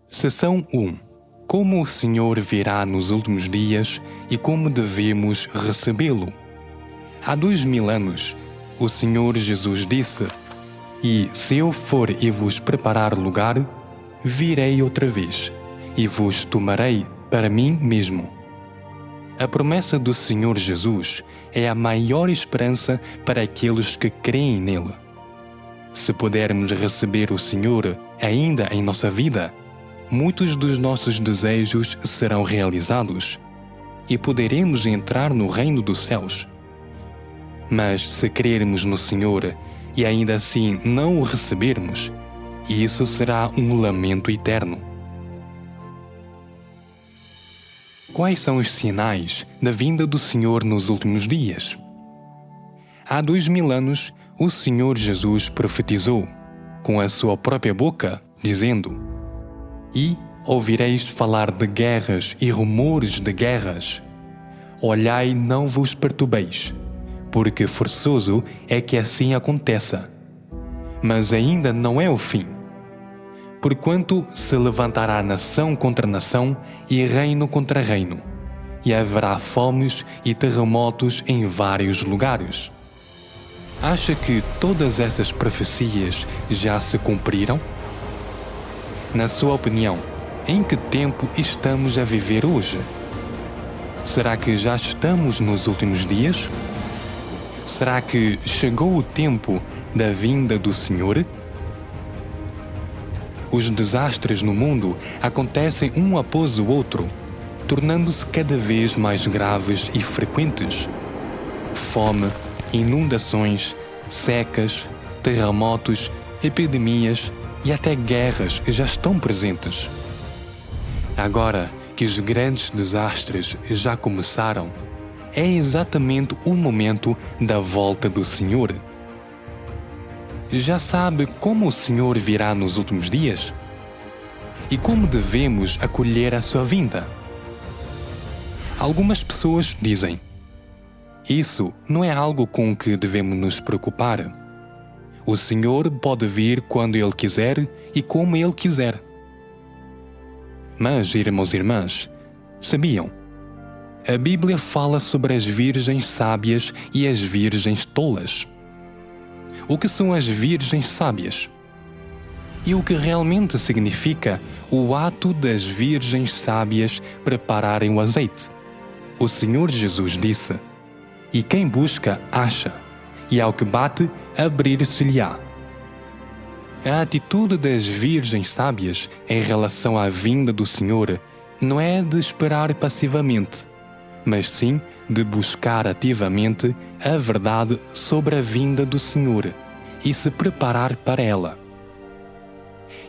Seção 1. Como o Senhor virá nos últimos dias e como devemos recebê-lo. Há 2000 anos, o Senhor Jesus disse: "E se eu for e vos preparar lugar, virei outra vez, e vos tomarei para mim mesmo." A promessa do Senhor Jesus é a maior esperança para aqueles que creem nele. Se pudermos receber o Senhor ainda em nossa vida, muitos dos nossos desejos serão realizados e poderemos entrar no reino dos céus. Mas se crermos no Senhor e ainda assim não o recebermos, isso será um lamento eterno. Quais são os sinais da vinda do Senhor nos últimos dias? Há 2000 anos, o Senhor Jesus profetizou, com a sua própria boca, dizendo: "E ouvireis falar de guerras e rumores de guerras. Olhai, não vos perturbeis, porque forçoso é que assim aconteça. Mas ainda não é o fim. Porquanto se levantará nação contra nação e reino contra reino, e haverá fomes e terremotos em vários lugares." Acha que todas essas profecias já se cumpriram? Na sua opinião, em que tempo estamos a viver hoje? Será que já estamos nos últimos dias? Será que chegou o tempo da vinda do Senhor? Os desastres no mundo acontecem um após o outro, tornando-se cada vez mais graves e frequentes. Fome, inundações, secas, terremotos, epidemias e até guerras já estão presentes. Agora que os grandes desastres já começaram, é exatamente o momento da volta do Senhor. Já sabe como o Senhor virá nos últimos dias? E como devemos acolher a sua vinda? Algumas pessoas dizem: "Isso não é algo com que devemos nos preocupar. O Senhor pode vir quando Ele quiser e como Ele quiser." Mas, irmãos e irmãs, sabiam? A Bíblia fala sobre as virgens sábias e as virgens tolas. O que são as virgens sábias? E o que realmente significa o ato das virgens sábias prepararem o azeite? O Senhor Jesus disse: "E quem busca, acha, e ao que bate, abrir-se-lhe-á." A atitude das virgens sábias em relação à vinda do Senhor não é de esperar passivamente, mas sim de buscar ativamente a verdade sobre a vinda do Senhor e se preparar para ela.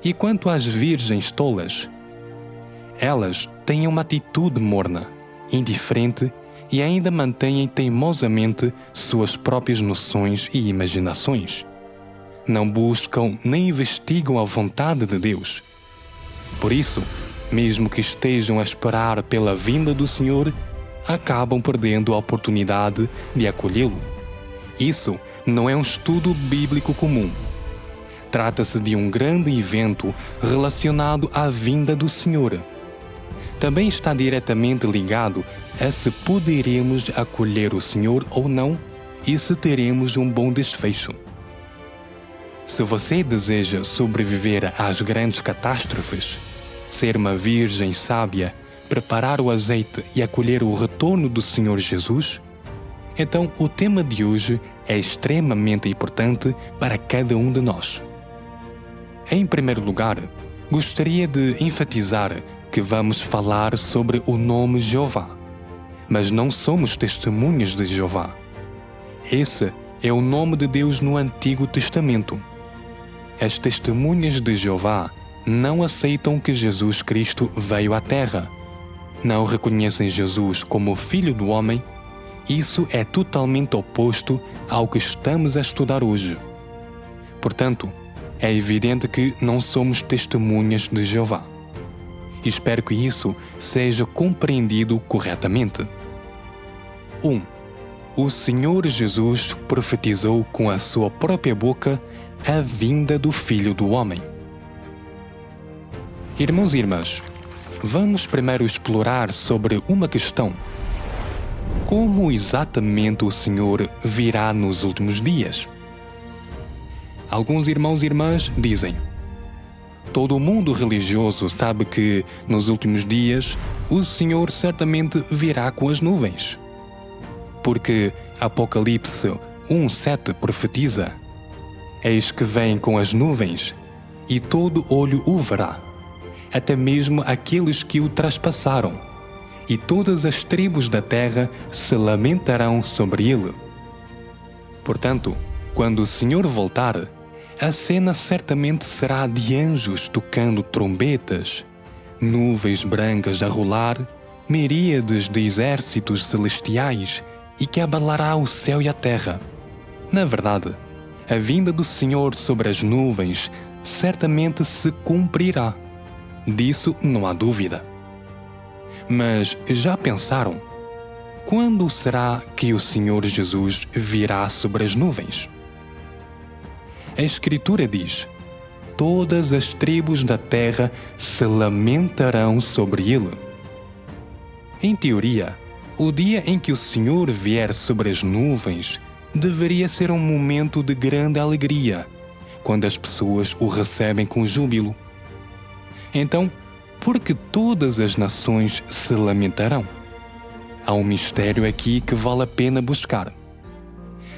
E quanto às virgens tolas, elas têm uma atitude morna, indiferente e ainda mantêm teimosamente suas próprias noções e imaginações. Não buscam nem investigam a vontade de Deus. Por isso, mesmo que estejam a esperar pela vinda do Senhor, acabam perdendo a oportunidade de acolhê-lo. Isso não é um estudo bíblico comum. Trata-se de um grande evento relacionado à vinda do Senhor. Também está diretamente ligado a se poderemos acolher o Senhor ou não e se teremos um bom desfecho. Se você deseja sobreviver às grandes catástrofes, ser uma virgem sábia, preparar o azeite e acolher o retorno do Senhor Jesus, então o tema de hoje é extremamente importante para cada um de nós. Em primeiro lugar, gostaria de enfatizar que vamos falar sobre o nome Jeová, mas não somos testemunhas de Jeová. Esse é o nome de Deus no Antigo Testamento. As testemunhas de Jeová não aceitam que Jesus Cristo veio à Terra. Não reconhecem Jesus como Filho do Homem. Isso é totalmente oposto ao que estamos a estudar hoje. Portanto, é evidente que não somos testemunhas de Jeová. Espero que isso seja compreendido corretamente. 1. O Senhor Jesus profetizou com a sua própria boca a vinda do Filho do Homem. Irmãos e irmãs, vamos primeiro explorar sobre uma questão. Como exatamente o Senhor virá nos últimos dias? Alguns irmãos e irmãs dizem: todo o mundo religioso sabe que, nos últimos dias, o Senhor certamente virá com as nuvens. Porque Apocalipse 1:7 profetiza: eis que vem com as nuvens, e todo olho o verá, até mesmo aqueles que o traspassaram, e todas as tribos da terra se lamentarão sobre ele. Portanto, quando o Senhor voltar, a cena certamente será de anjos tocando trombetas, nuvens brancas a rolar, miríades de exércitos celestiais e que abalará o céu e a terra. Na verdade, a vinda do Senhor sobre as nuvens certamente se cumprirá. Disso não há dúvida. Mas já pensaram? Quando será que o Senhor Jesus virá sobre as nuvens? A Escritura diz: todas as tribos da terra se lamentarão sobre ele. Em teoria, o dia em que o Senhor vier sobre as nuvens deveria ser um momento de grande alegria, quando as pessoas o recebem com júbilo. Então, por que todas as nações se lamentarão? Há um mistério aqui que vale a pena buscar.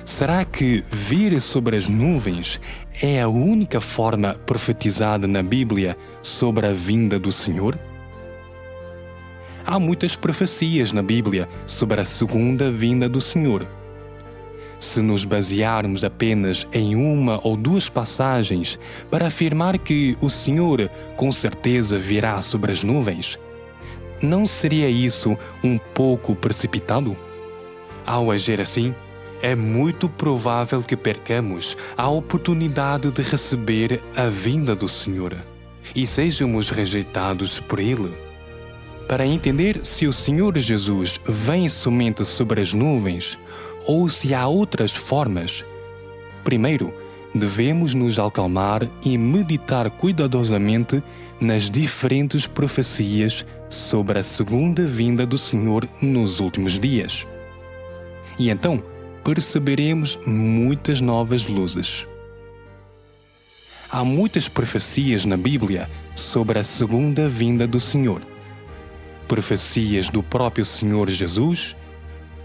Será que vir sobre as nuvens é a única forma profetizada na Bíblia sobre a vinda do Senhor? Há muitas profecias na Bíblia sobre a segunda vinda do Senhor. Se nos basearmos apenas em uma ou duas passagens para afirmar que o Senhor com certeza virá sobre as nuvens, não seria isso um pouco precipitado? Ao agir assim, é muito provável que percamos a oportunidade de receber a vinda do Senhor e sejamos rejeitados por Ele. Para entender se o Senhor Jesus vem somente sobre as nuvens ou se há outras formas, primeiro devemos nos acalmar e meditar cuidadosamente nas diferentes profecias sobre a segunda vinda do Senhor nos últimos dias. E então, perceberemos muitas novas luzes. Há muitas profecias na Bíblia sobre a segunda vinda do Senhor. Profecias do próprio Senhor Jesus,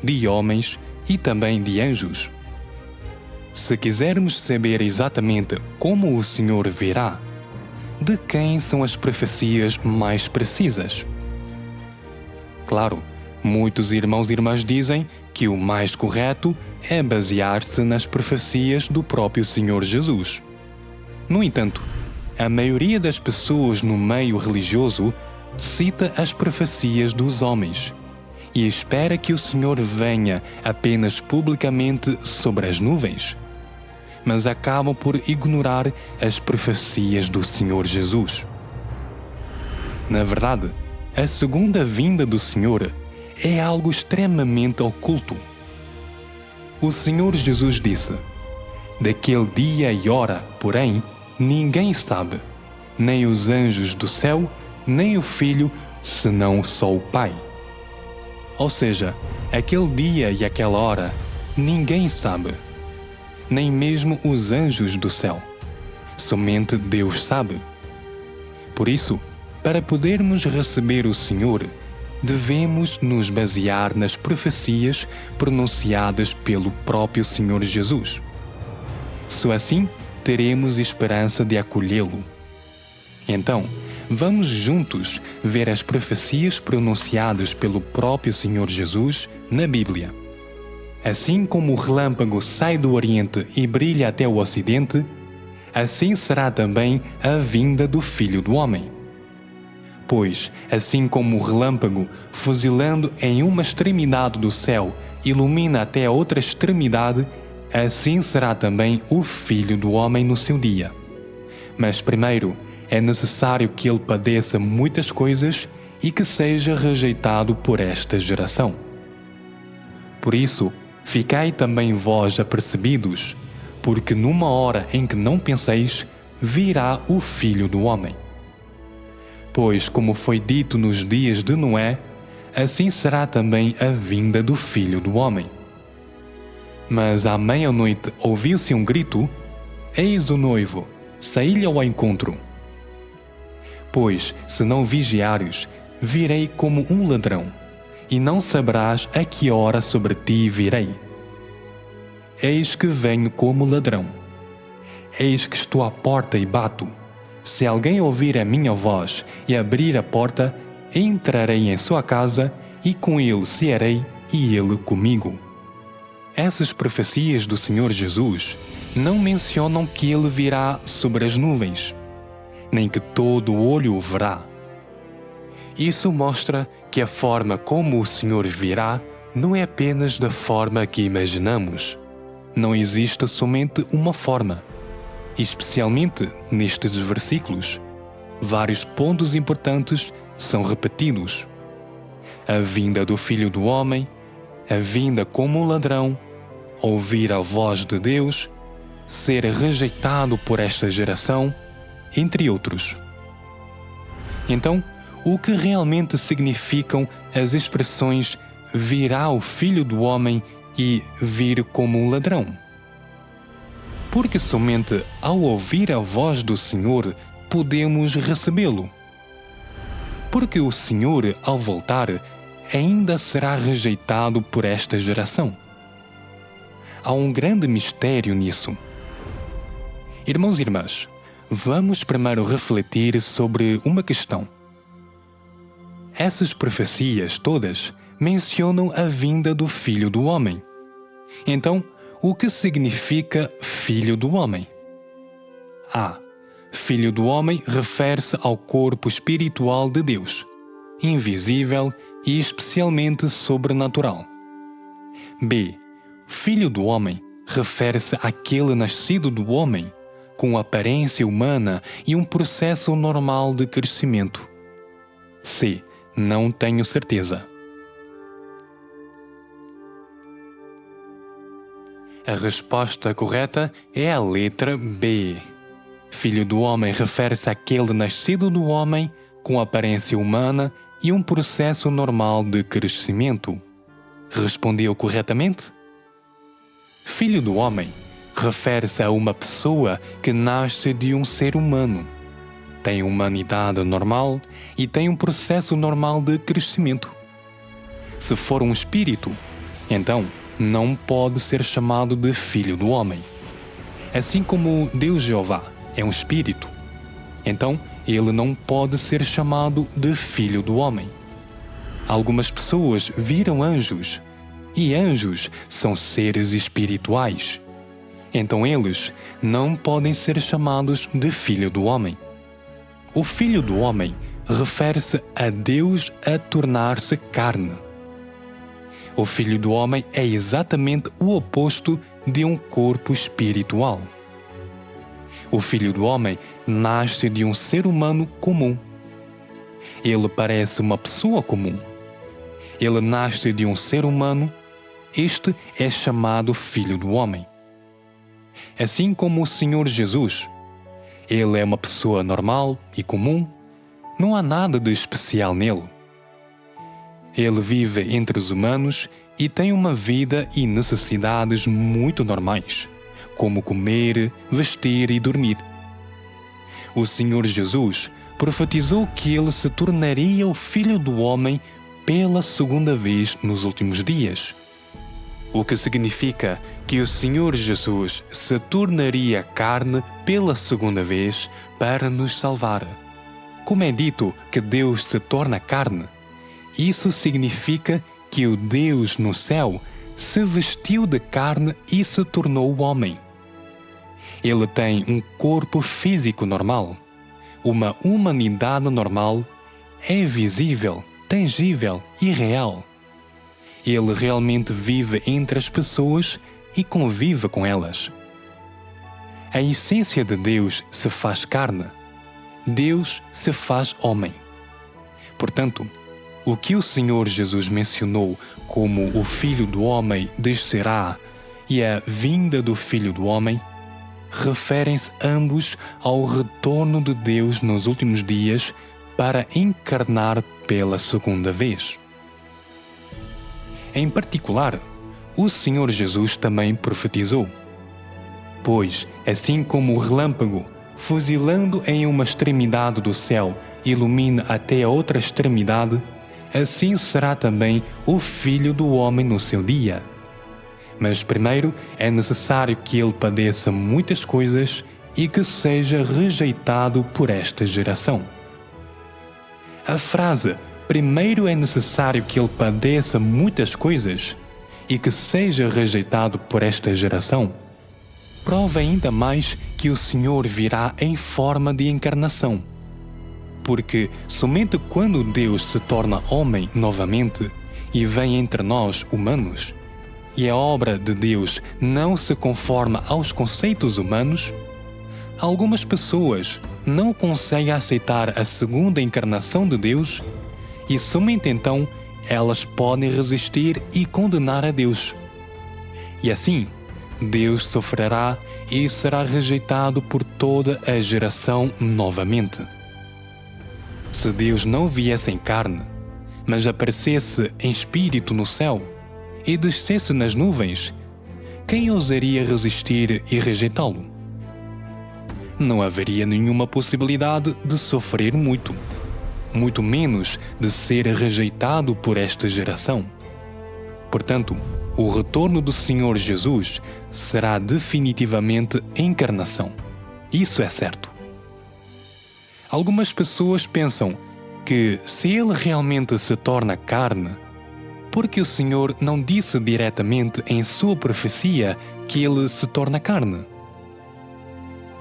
de homens e também de anjos. Se quisermos saber exatamente como o Senhor virá, de quem são as profecias mais precisas? Claro, muitos irmãos e irmãs dizem que o mais correto é basear-se nas profecias do próprio Senhor Jesus. No entanto, a maioria das pessoas no meio religioso cita as profecias dos homens e espera que o Senhor venha apenas publicamente sobre as nuvens, mas acabam por ignorar as profecias do Senhor Jesus. Na verdade, a segunda vinda do Senhor é algo extremamente oculto. O Senhor Jesus disse: daquele dia e hora, porém, ninguém sabe, nem os anjos do céu, nem o Filho, senão só o Pai. Ou seja, aquele dia e aquela hora, ninguém sabe, nem mesmo os anjos do céu. Somente Deus sabe. Por isso, para podermos receber o Senhor, devemos nos basear nas profecias pronunciadas pelo próprio Senhor Jesus. Só assim teremos esperança de acolhê-lo. Então, vamos juntos ver as profecias pronunciadas pelo próprio Senhor Jesus na Bíblia. Assim como o relâmpago sai do Oriente e brilha até o Ocidente, assim será também a vinda do Filho do Homem. Pois, assim como o relâmpago, fuzilando em uma extremidade do céu, ilumina até a outra extremidade, assim será também o Filho do Homem no seu dia. Mas primeiro, é necessário que ele padeça muitas coisas e que seja rejeitado por esta geração. Por isso, ficai também vós apercebidos, porque numa hora em que não penseis, virá o Filho do Homem. Pois, como foi dito nos dias de Noé, assim será também a vinda do Filho do Homem. Mas à meia-noite ouviu-se um grito: Eis o noivo, saí-lhe ao encontro. Pois, se não vigiares, virei como um ladrão, e não saberás a que hora sobre ti virei. Eis que venho como ladrão. Eis que estou à porta e bato. Se alguém ouvir a minha voz e abrir a porta, entrarei em sua casa e com ele cearei e ele comigo. Essas profecias do Senhor Jesus não mencionam que ele virá sobre as nuvens, nem que todo olho o verá. Isso mostra que a forma como o Senhor virá não é apenas da forma que imaginamos. Não existe somente uma forma. Especialmente nestes versículos, vários pontos importantes são repetidos. A vinda do Filho do Homem, a vinda como um ladrão, ouvir a voz de Deus, ser rejeitado por esta geração, entre outros. Então, o que realmente significam as expressões virá o Filho do Homem e vir como um ladrão? Porque somente ao ouvir a voz do Senhor podemos recebê-lo. Porque o Senhor, ao voltar, ainda será rejeitado por esta geração. Há um grande mistério nisso. Irmãos e irmãs, vamos primeiro refletir sobre uma questão. Essas profecias todas mencionam a vinda do Filho do Homem. Então, o que significa Filho do Homem? Filho do Homem refere-se ao corpo espiritual de Deus, invisível e especialmente sobrenatural. B. Filho do Homem refere-se àquele nascido do homem, com aparência humana e um processo normal de crescimento. C. Não tenho certeza. A resposta correta é a letra B. Filho do Homem refere-se àquele nascido do homem, com aparência humana e um processo normal de crescimento. Respondeu corretamente? Filho do Homem refere-se a uma pessoa que nasce de um ser humano. Tem humanidade normal e tem um processo normal de crescimento. Se for um espírito, então não pode ser chamado de Filho do Homem. Assim como Deus Jeová é um espírito, então ele não pode ser chamado de Filho do Homem. Algumas pessoas viram anjos, e anjos são seres espirituais. Então eles não podem ser chamados de Filho do Homem. O Filho do Homem refere-se a Deus a tornar-se carne. O Filho do Homem é exatamente o oposto de um corpo espiritual. O Filho do Homem nasce de um ser humano comum. Ele parece uma pessoa comum. Ele nasce de um ser humano. Este é chamado Filho do Homem. Assim como o Senhor Jesus, ele é uma pessoa normal e comum. Não há nada de especial nele. Ele vive entre os humanos e tem uma vida e necessidades muito normais, como comer, vestir e dormir. O Senhor Jesus profetizou que ele se tornaria o Filho do Homem pela segunda vez nos últimos dias. O que significa que o Senhor Jesus se tornaria carne pela segunda vez para nos salvar. Como é dito que Deus se torna carne, isso significa que o Deus no céu se vestiu de carne e se tornou homem. Ele tem um corpo físico normal, uma humanidade normal, é visível, tangível e real. Ele realmente vive entre as pessoas e convive com elas. A essência de Deus se faz carne. Deus se faz homem. Portanto, o que o Senhor Jesus mencionou como o Filho do Homem descerá e a vinda do Filho do Homem referem-se ambos ao retorno de Deus nos últimos dias para encarnar pela segunda vez. Em particular, o Senhor Jesus também profetizou: pois, assim como o relâmpago, fuzilando em uma extremidade do céu, ilumina até a outra extremidade, assim será também o Filho do Homem no seu dia. Mas primeiro é necessário que ele padeça muitas coisas e que seja rejeitado por esta geração. A frase "primeiro é necessário que ele padeça muitas coisas e que seja rejeitado por esta geração" prova ainda mais que o Senhor virá em forma de encarnação. Porque somente quando Deus se torna homem novamente e vem entre nós, humanos, e a obra de Deus não se conforma aos conceitos humanos, algumas pessoas não conseguem aceitar a segunda encarnação de Deus e somente então elas podem resistir e condenar a Deus. E assim, Deus sofrerá e será rejeitado por toda a geração novamente. Se Deus não viesse em carne, mas aparecesse em espírito no céu e descesse nas nuvens, quem ousaria resistir e rejeitá-lo? Não haveria nenhuma possibilidade de sofrer muito menos de ser rejeitado por esta geração. Portanto, o retorno do Senhor Jesus será definitivamente encarnação. Isso é certo. Algumas pessoas pensam que se ele realmente se torna carne, porque o Senhor não disse diretamente em sua profecia que ele se torna carne?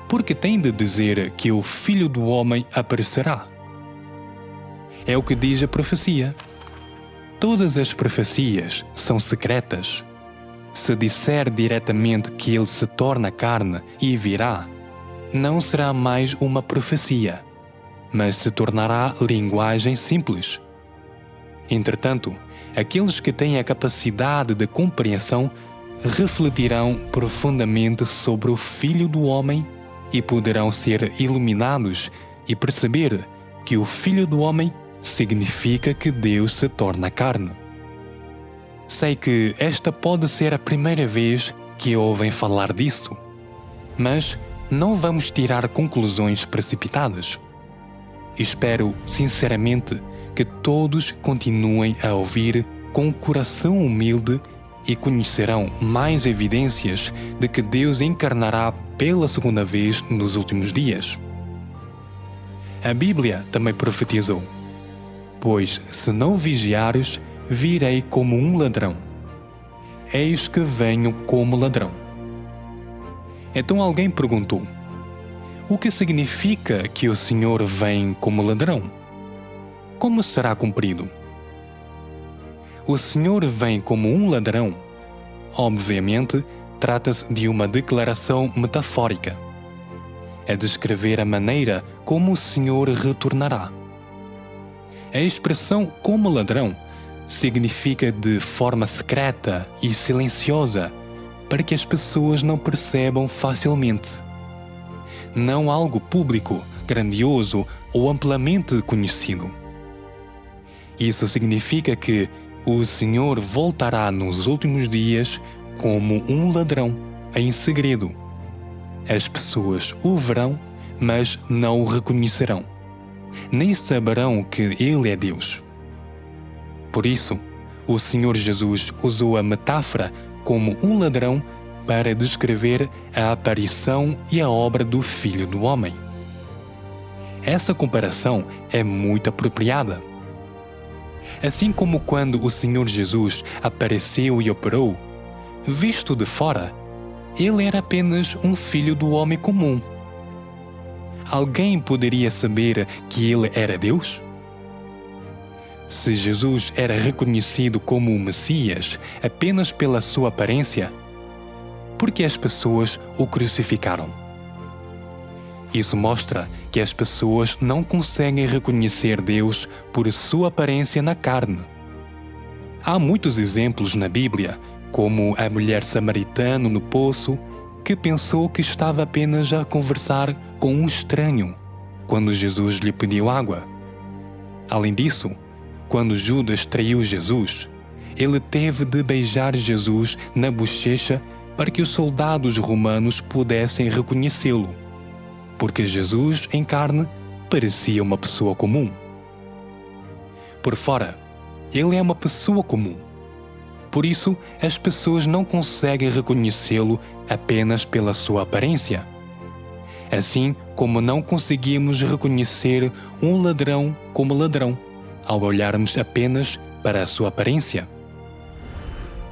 Porque tem de dizer que o Filho do Homem aparecerá? É o que diz a profecia. Todas as profecias são secretas. Se disser diretamente que ele se torna carne e virá, não será mais uma profecia, mas se tornará linguagem simples. Entretanto, aqueles que têm a capacidade de compreensão refletirão profundamente sobre o Filho do Homem e poderão ser iluminados e perceber que o Filho do Homem significa que Deus se torna carne. Sei que esta pode ser a primeira vez que ouvem falar disto, mas não vamos tirar conclusões precipitadas. Espero, sinceramente, que todos continuem a ouvir com o coração humilde e conhecerão mais evidências de que Deus encarnará pela segunda vez nos últimos dias. A Bíblia também profetizou: pois, se não vigiares, virei como um ladrão. Eis que venho como ladrão. Então alguém perguntou: o que significa que o Senhor vem como ladrão? Como será cumprido? O Senhor vem como um ladrão. Obviamente, trata-se de uma declaração metafórica. É descrever a maneira como o Senhor retornará. A expressão "como ladrão" significa de forma secreta e silenciosa, para que as pessoas não percebam facilmente. Não algo público, grandioso ou amplamente conhecido. Isso significa que o Senhor voltará nos últimos dias como um ladrão, em segredo. As pessoas o verão, mas não o reconhecerão, nem saberão que Ele é Deus. Por isso, o Senhor Jesus usou a metáfora como um ladrão para descrever a aparição e a obra do Filho do Homem. Essa comparação é muito apropriada. Assim como quando o Senhor Jesus apareceu e operou, visto de fora, ele era apenas um filho do homem comum. Alguém poderia saber que ele era Deus? Se Jesus era reconhecido como o Messias apenas pela sua aparência, por que as pessoas o crucificaram? Isso mostra que as pessoas não conseguem reconhecer Deus por sua aparência na carne. Há muitos exemplos na Bíblia, como a mulher samaritana no poço, que pensou que estava apenas a conversar com um estranho quando Jesus lhe pediu água. Além disso, quando Judas traiu Jesus, ele teve de beijar Jesus na bochecha para que os soldados romanos pudessem reconhecê-lo, porque Jesus, em carne, parecia uma pessoa comum. Por fora, ele é uma pessoa comum. Por isso, as pessoas não conseguem reconhecê-lo apenas pela sua aparência. Assim como não conseguimos reconhecer um ladrão como ladrão, ao olharmos apenas para a sua aparência.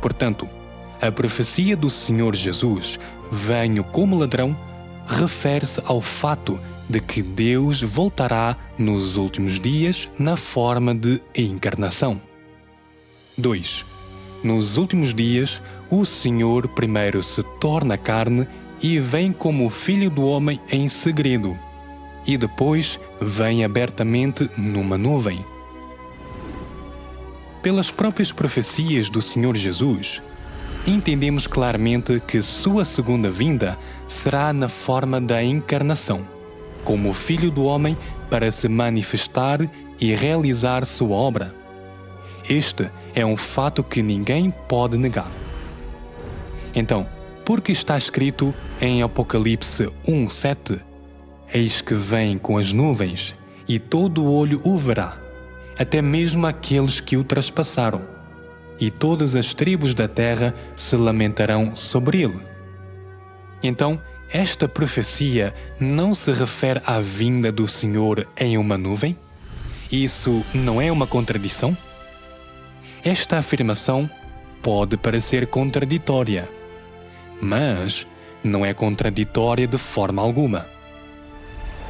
Portanto, a profecia do Senhor Jesus, venho como ladrão, refere-se ao fato de que Deus voltará nos últimos dias na forma de encarnação. 2. Nos últimos dias, o Senhor primeiro se torna carne e vem como Filho do Homem em segredo, e depois vem abertamente numa nuvem. Pelas próprias profecias do Senhor Jesus, entendemos claramente que sua segunda vinda será na forma da encarnação, como Filho do Homem para se manifestar e realizar sua obra. Este é um fato que ninguém pode negar. Então, por que está escrito em Apocalipse 1:7, eis que vem com as nuvens, e todo o olho o verá, até mesmo aqueles que o traspassaram, e todas as tribos da terra se lamentarão sobre ele. Então, esta profecia não se refere à vinda do Senhor em uma nuvem? Isso não é uma contradição? Esta afirmação pode parecer contraditória, mas não é contraditória de forma alguma.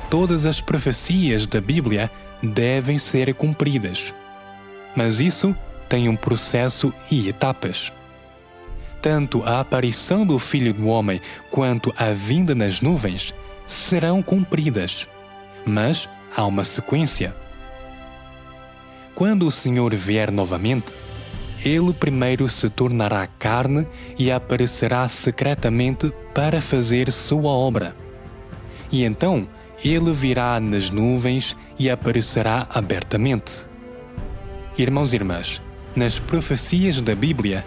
Todas as profecias da Bíblia devem ser cumpridas, mas isso tem um processo e etapas. Tanto a aparição do Filho do Homem quanto a vinda nas nuvens serão cumpridas, mas há uma sequência. Quando o Senhor vier novamente, ele primeiro se tornará carne e aparecerá secretamente para fazer sua obra. E então ele virá nas nuvens e aparecerá abertamente. Irmãos e irmãs, nas profecias da Bíblia,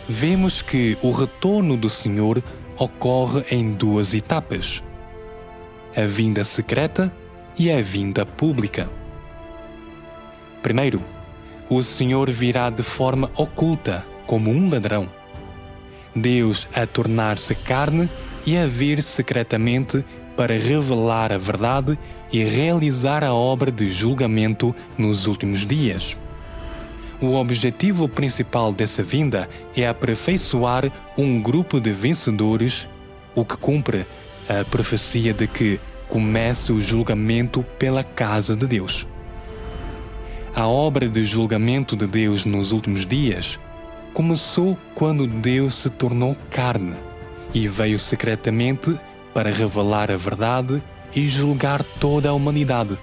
vemos que o retorno do Senhor ocorre em duas etapas: a vinda secreta e a vinda pública. Primeiro, o Senhor virá de forma oculta, como um ladrão. Deus a tornar-se carne e a vir secretamente para revelar a verdade e realizar a obra de julgamento nos últimos dias. O objetivo principal dessa vinda é aperfeiçoar um grupo de vencedores, o que cumpre a profecia de que começa o julgamento pela casa de Deus. A obra de julgamento de Deus nos últimos dias começou quando Deus se tornou carne e veio secretamente para revelar a verdade e julgar toda a humanidade,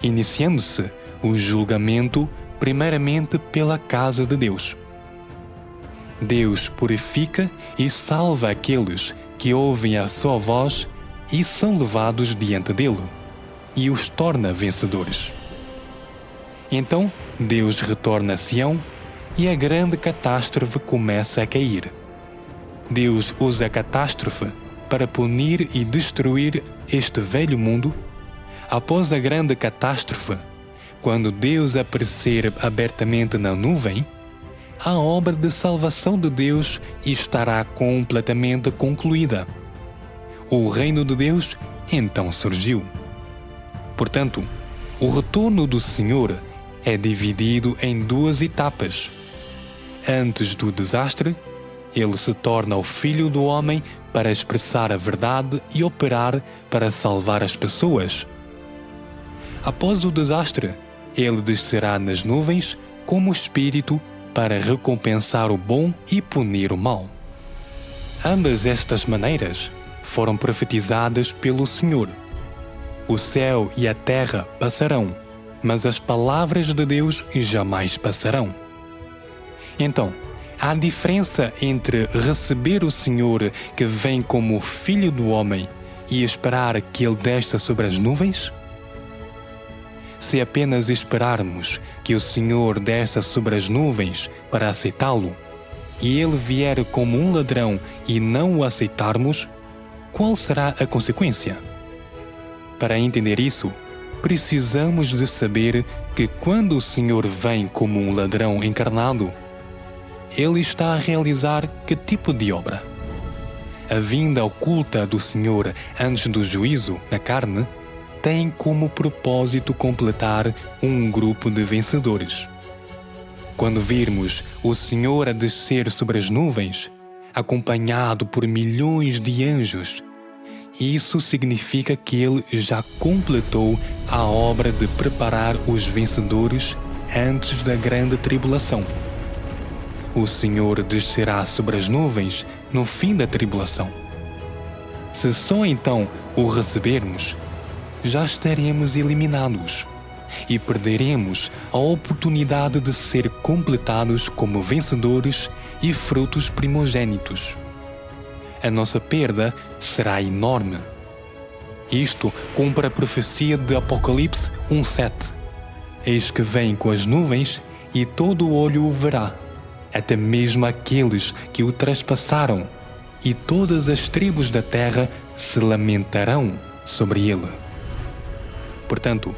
iniciando-se o julgamento primeiramente pela casa de Deus. Deus purifica e salva aqueles que ouvem a sua voz e são levados diante dele, e os torna vencedores. Então Deus retorna a Sião e a grande catástrofe começa a cair. Deus usa a catástrofe para punir e destruir este velho mundo. Após a grande catástrofe, quando Deus aparecer abertamente na nuvem, a obra de salvação de Deus estará completamente concluída. O reino de Deus então surgiu. Portanto, o retorno do Senhor é dividido em duas etapas. Antes do desastre, ele se torna o Filho do Homem para expressar a verdade e operar para salvar as pessoas. Após o desastre, ele descerá nas nuvens como Espírito para recompensar o bom e punir o mal. Ambas estas maneiras foram profetizadas pelo Senhor. O céu e a terra passarão, mas as palavras de Deus jamais passarão. Então, há diferença entre receber o Senhor que vem como Filho do Homem e esperar que Ele desça sobre as nuvens? se apenas esperarmos que o Senhor desça sobre as nuvens para aceitá-lo, e ele vier como um ladrão e não o aceitarmos, qual será a consequência? Para entender isso, precisamos de saber que quando o Senhor vem como um ladrão encarnado, ele está a realizar que tipo de obra? A vinda oculta do Senhor antes do juízo na carne tem como propósito completar um grupo de vencedores. Quando virmos o Senhor a descer sobre as nuvens, acompanhado por milhões de anjos, isso significa que ele já completou a obra de preparar os vencedores antes da grande tribulação. O Senhor descerá sobre as nuvens no fim da tribulação. Se só então o recebermos, já estaremos eliminados e perderemos a oportunidade de ser completados como vencedores e frutos primogênitos. A nossa perda será enorme. Isto cumpre a profecia de Apocalipse 1:7. Eis que vem com as nuvens e todo o olho o verá, até mesmo aqueles que o traspassaram, e todas as tribos da terra se lamentarão sobre ele. Portanto,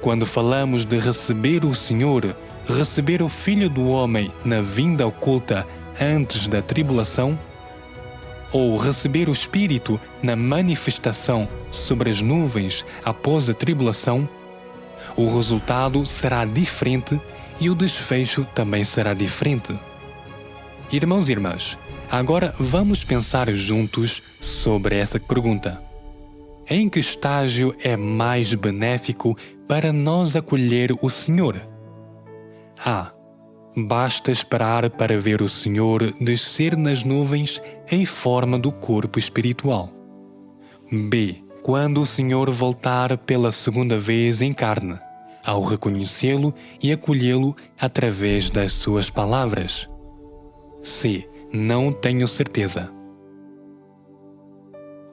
quando falamos de receber o Senhor, receber o Filho do Homem na vinda oculta antes da tribulação, ou receber o Espírito na manifestação sobre as nuvens após a tribulação, o resultado será diferente e o desfecho também será diferente. Irmãos e irmãs, agora vamos pensar juntos sobre essa pergunta. Em que estágio é mais benéfico para nós acolher o Senhor? A. Basta esperar para ver o Senhor descer nas nuvens em forma do corpo espiritual. B. Quando o Senhor voltar pela segunda vez em carne, ao reconhecê-lo e acolhê-lo através das suas palavras. C. Não tenho certeza.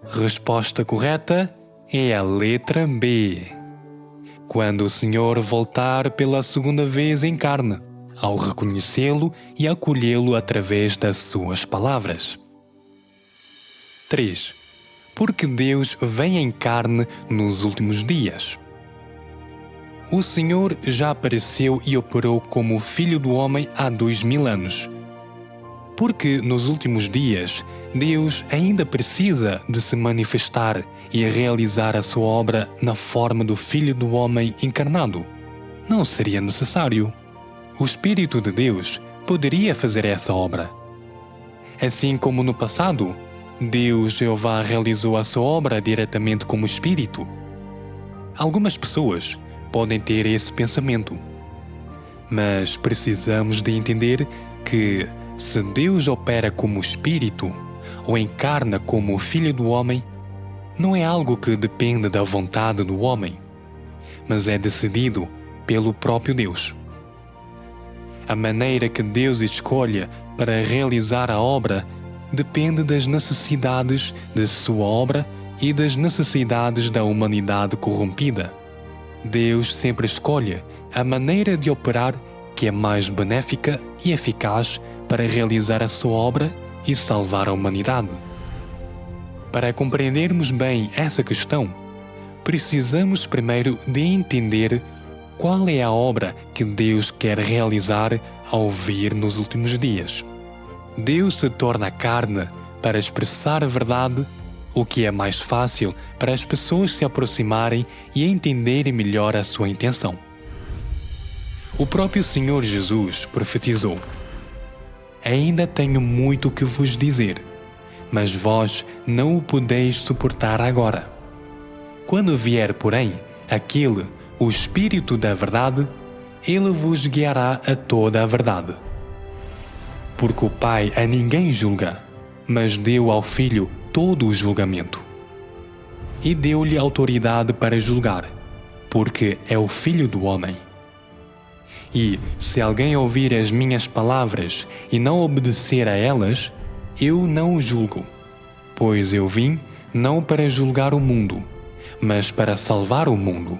Resposta correta é a letra B. Quando o Senhor voltar pela segunda vez em carne, ao reconhecê-lo e acolhê-lo através das suas palavras. 3. Porque Deus vem em carne nos últimos dias. O Senhor já apareceu e operou como Filho do Homem há 2000 anos. Porque nos últimos dias, Deus ainda precisa de se manifestar e realizar a sua obra na forma do Filho do Homem encarnado. Não seria necessário. O Espírito de Deus poderia fazer essa obra. Assim como no passado, Deus Jeová realizou a sua obra diretamente como Espírito. Algumas pessoas podem ter esse pensamento, mas precisamos de entender que, se Deus opera como Espírito ou encarna como o Filho do Homem, não é algo que depende da vontade do homem, mas é decidido pelo próprio Deus. A maneira que Deus escolhe para realizar a obra depende das necessidades de sua obra e das necessidades da humanidade corrompida. Deus sempre escolhe a maneira de operar que é mais benéfica e eficaz para realizar a sua obra e salvar a humanidade. Para compreendermos bem essa questão, precisamos primeiro de entender qual é a obra que Deus quer realizar ao vir nos últimos dias. Deus se torna carne para expressar a verdade, o que é mais fácil para as pessoas se aproximarem e entenderem melhor a sua intenção. O próprio Senhor Jesus profetizou: Ainda tenho muito que vos dizer, mas vós não o podeis suportar agora. Quando vier, porém, aquele, o Espírito da verdade, ele vos guiará a toda a verdade. Porque o Pai a ninguém julga, mas deu ao Filho todo o julgamento. E deu-lhe autoridade para julgar, porque é o Filho do Homem. E, se alguém ouvir as minhas palavras e não obedecer a elas, eu não o julgo, pois eu vim não para julgar o mundo, mas para salvar o mundo.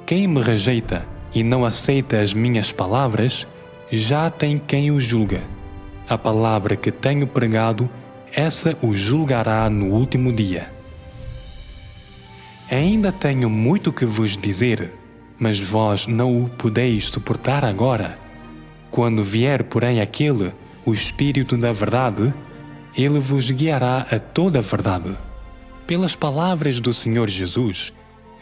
Quem me rejeita e não aceita as minhas palavras, já tem quem o julga. A palavra que tenho pregado, essa o julgará no último dia. Ainda tenho muito que vos dizer, mas vós não o podeis suportar agora. Quando vier, porém, aquele, o Espírito da verdade, ele vos guiará a toda a verdade. Pelas palavras do Senhor Jesus,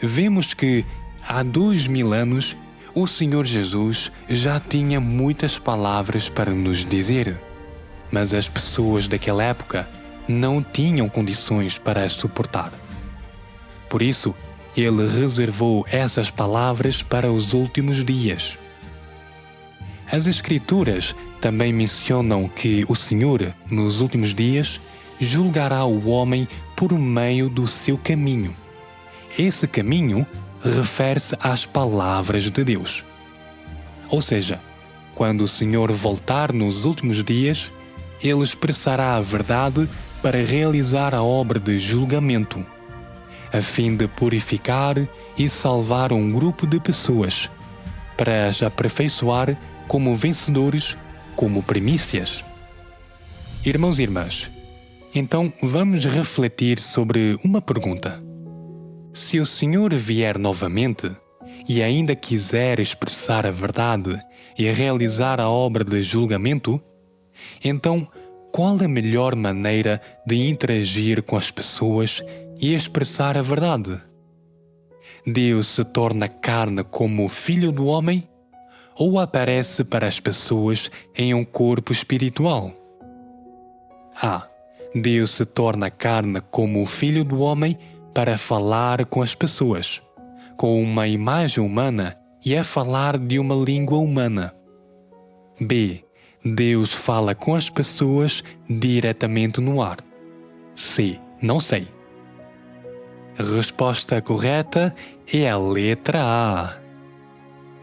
vemos que, há 2000 anos, o Senhor Jesus já tinha muitas palavras para nos dizer, mas as pessoas daquela época não tinham condições para as suportar. Por isso, ele reservou essas palavras para os últimos dias. As Escrituras também mencionam que o Senhor, nos últimos dias, julgará o homem por meio do seu caminho. Esse caminho refere-se às palavras de Deus. Ou seja, quando o Senhor voltar nos últimos dias, ele expressará a verdade para realizar a obra de julgamento, a fim de purificar e salvar um grupo de pessoas, para as aperfeiçoar como vencedores, como primícias. Irmãos e irmãs, então vamos refletir sobre uma pergunta. Se o Senhor vier novamente e ainda quiser expressar a verdade e realizar a obra de julgamento, então qual a melhor maneira de interagir com as pessoas e expressar a verdade? Deus se torna carne como o Filho do Homem ou aparece para as pessoas em um corpo espiritual? A. Deus se torna carne como o Filho do Homem para falar com as pessoas, com uma imagem humana e a falar de uma língua humana. B. Deus fala com as pessoas diretamente no ar. C. Não sei. A resposta correta é a letra A.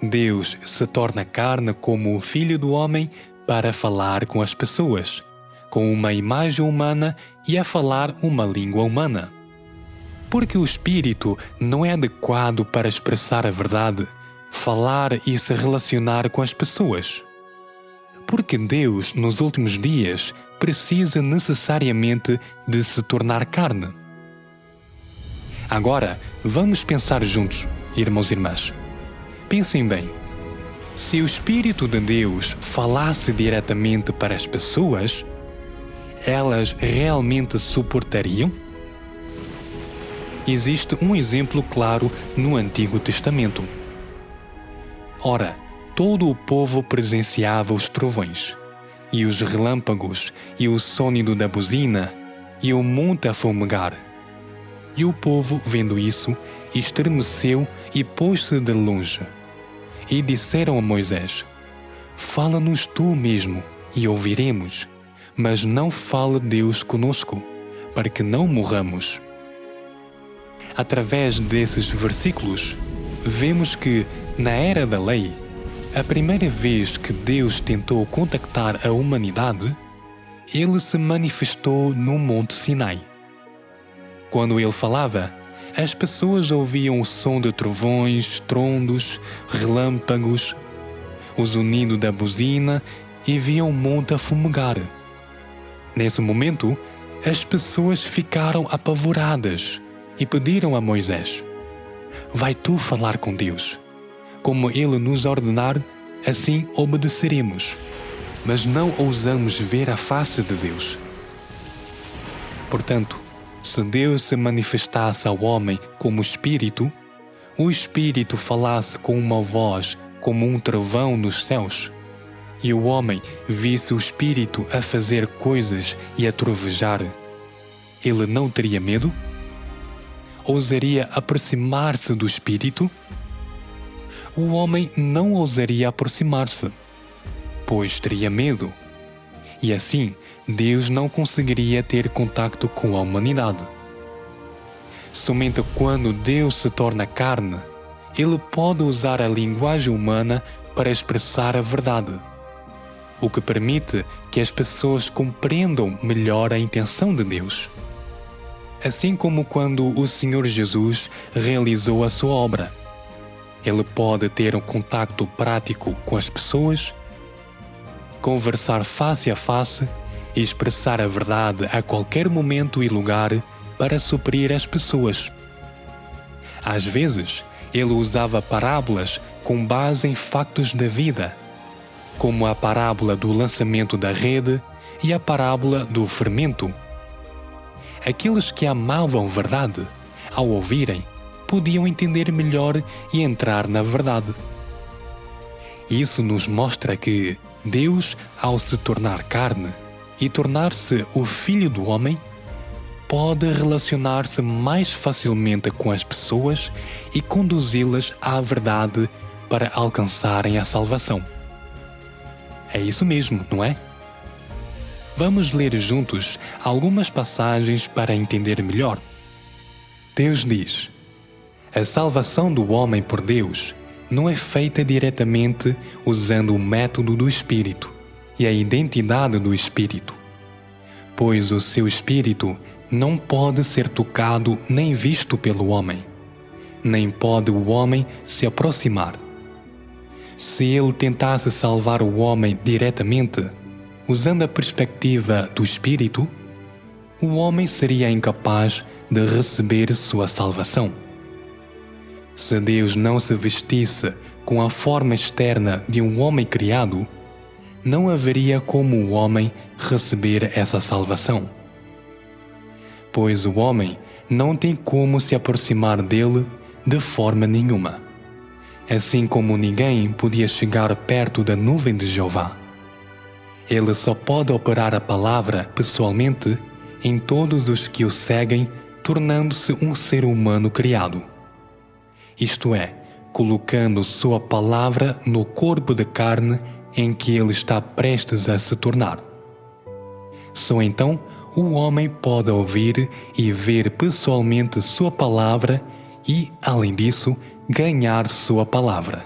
Deus se torna carne como o Filho do Homem para falar com as pessoas, com uma imagem humana e a falar uma língua humana. Porque o Espírito não é adequado para expressar a verdade, falar e se relacionar com as pessoas. Porque Deus, nos últimos dias, precisa necessariamente de se tornar carne. Agora, vamos pensar juntos, irmãos e irmãs. Pensem bem. Se o Espírito de Deus falasse diretamente para as pessoas, elas realmente suportariam? Existe um exemplo claro no Antigo Testamento. Ora, todo o povo presenciava os trovões, e os relâmpagos, e o sonido da buzina, e o monte a fumegar. E o povo, vendo isso, estremeceu e pôs-se de longe. E disseram a Moisés: Fala-nos tu mesmo, e ouviremos, mas não fale Deus conosco, para que não morramos. Através desses versículos, vemos que, na era da lei, a primeira vez que Deus tentou contactar a humanidade, ele se manifestou no Monte Sinai. Quando ele falava, as pessoas ouviam o som de trovões, trondos, relâmpagos, o zunido da buzina e viam o monte a fumegar. Nesse momento, as pessoas ficaram apavoradas e pediram a Moisés: Vai tu falar com Deus. Como ele nos ordenar, assim obedeceremos. Mas não ousamos ver a face de Deus. Portanto, se Deus se manifestasse ao homem como Espírito, o Espírito falasse com uma voz como um trovão nos céus, e o homem visse o Espírito a fazer coisas e a trovejar, ele não teria medo? Ousaria aproximar-se do Espírito? O homem não ousaria aproximar-se, pois teria medo. E assim, Deus não conseguiria ter contato com a humanidade. Somente quando Deus se torna carne, ele pode usar a linguagem humana para expressar a verdade, o que permite que as pessoas compreendam melhor a intenção de Deus. Assim como quando o Senhor Jesus realizou a sua obra. Ele pode ter um contato prático com as pessoas, conversar face a face e expressar a verdade a qualquer momento e lugar para suprir as pessoas. Às vezes, ele usava parábolas com base em factos da vida, como a parábola do lançamento da rede e a parábola do fermento. Aqueles que amavam verdade, ao ouvirem, podiam entender melhor e entrar na verdade. Isso nos mostra que Deus, ao se tornar carne e tornar-se o Filho do Homem, pode relacionar-se mais facilmente com as pessoas e conduzi-las à verdade para alcançarem a salvação. É isso mesmo, não é? Vamos ler juntos algumas passagens para entender melhor. Deus diz: a salvação do homem por Deus não é feita diretamente usando o método do Espírito e a identidade do Espírito, pois o seu Espírito não pode ser tocado nem visto pelo homem, nem pode o homem se aproximar. Se ele tentasse salvar o homem diretamente, usando a perspectiva do Espírito, o homem seria incapaz de receber sua salvação. Se Deus não se vestisse com a forma externa de um homem criado, não haveria como o homem receber essa salvação. Pois o homem não tem como se aproximar dele de forma nenhuma, assim como ninguém podia chegar perto da nuvem de Jeová. Ele só pode operar a palavra pessoalmente em todos os que o seguem, tornando-se um ser humano criado. Isto é, colocando sua palavra no corpo de carne em que ele está prestes a se tornar. Só então o homem pode ouvir e ver pessoalmente sua palavra e, além disso, ganhar sua palavra,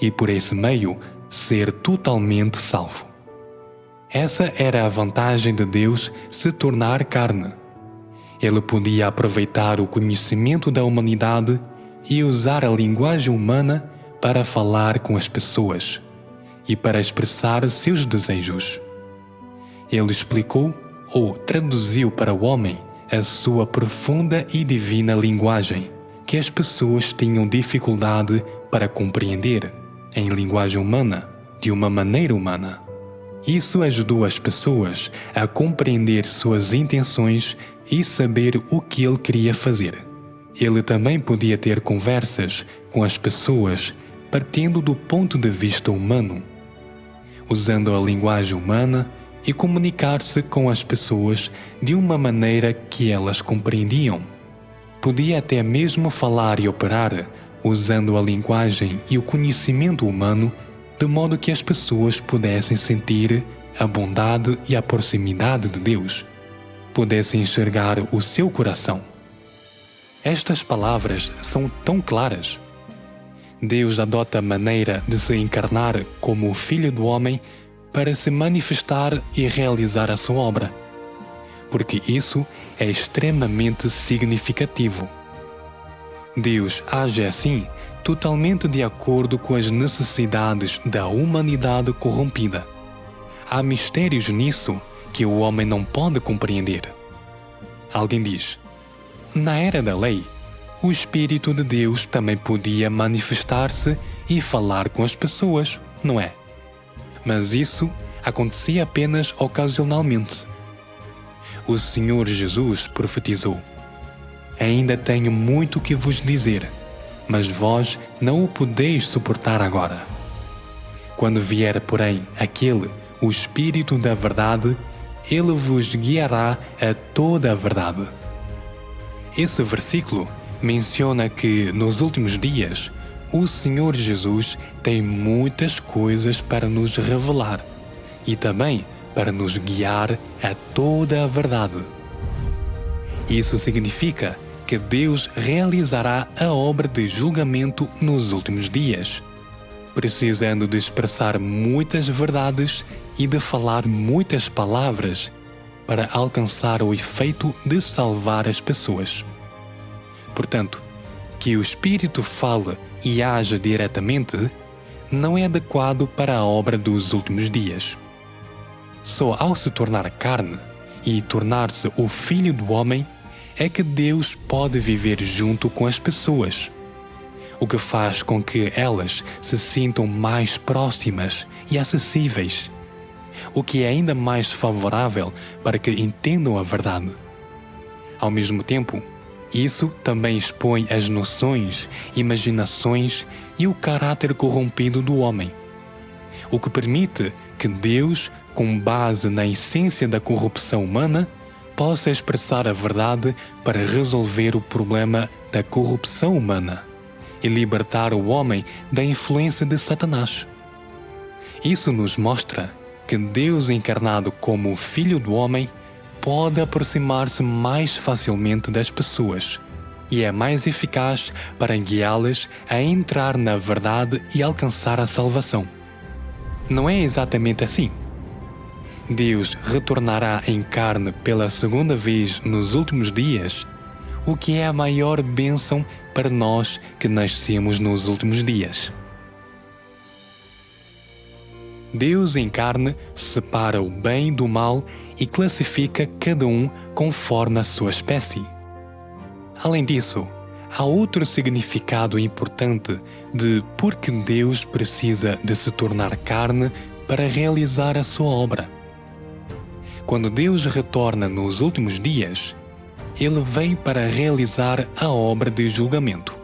e por esse meio ser totalmente salvo. Essa era a vantagem de Deus se tornar carne. Ele podia aproveitar o conhecimento da humanidade e usar a linguagem humana para falar com as pessoas e para expressar seus desejos. Ele explicou ou traduziu para o homem a sua profunda e divina linguagem, que as pessoas tinham dificuldade para compreender, em linguagem humana, de uma maneira humana. Isso ajudou as pessoas a compreender suas intenções e saber o que ele queria fazer. Ele também podia ter conversas com as pessoas partindo do ponto de vista humano, usando a linguagem humana e comunicar-se com as pessoas de uma maneira que elas compreendiam. Podia até mesmo falar e operar usando a linguagem e o conhecimento humano, de modo que as pessoas pudessem sentir a bondade e a proximidade de Deus, pudessem enxergar o seu coração. Estas palavras são tão claras. Deus adota a maneira de se encarnar como o Filho do Homem para se manifestar e realizar a sua obra, porque isso é extremamente significativo. Deus age assim totalmente de acordo com as necessidades da humanidade corrompida. Há mistérios nisso que o homem não pode compreender. Alguém diz: na era da lei, o Espírito de Deus também podia manifestar-se e falar com as pessoas, não é? Mas isso acontecia apenas ocasionalmente. O Senhor Jesus profetizou: ainda tenho muito que vos dizer, mas vós não o podeis suportar agora. Quando vier, porém, aquele, o Espírito da verdade, ele vos guiará a toda a verdade. Esse versículo menciona que, nos últimos dias, o Senhor Jesus tem muitas coisas para nos revelar e também para nos guiar a toda a verdade. Isso significa que Deus realizará a obra de julgamento nos últimos dias, precisando de expressar muitas verdades e de falar muitas palavras para alcançar o efeito de salvar as pessoas. Portanto, que o Espírito fale e age diretamente, não é adequado para a obra dos últimos dias. Só ao se tornar carne e tornar-se o Filho do Homem é que Deus pode viver junto com as pessoas, o que faz com que elas se sintam mais próximas e acessíveis, o que é ainda mais favorável para que entendam a verdade. Ao mesmo tempo, isso também expõe as noções, imaginações e o caráter corrompido do homem, o que permite que Deus, com base na essência da corrupção humana, possa expressar a verdade para resolver o problema da corrupção humana e libertar o homem da influência de Satanás. Isso nos mostra que Deus encarnado como o Filho do Homem pode aproximar-se mais facilmente das pessoas e é mais eficaz para guiá-las a entrar na verdade e alcançar a salvação. Não é exatamente assim. Deus retornará em carne pela segunda vez nos últimos dias, o que é a maior bênção para nós que nascemos nos últimos dias. Deus em carne separa o bem do mal e classifica cada um conforme a sua espécie. Além disso, há outro significado importante de por que Deus precisa de se tornar carne para realizar a sua obra. Quando Deus retorna nos últimos dias, Ele vem para realizar a obra de julgamento,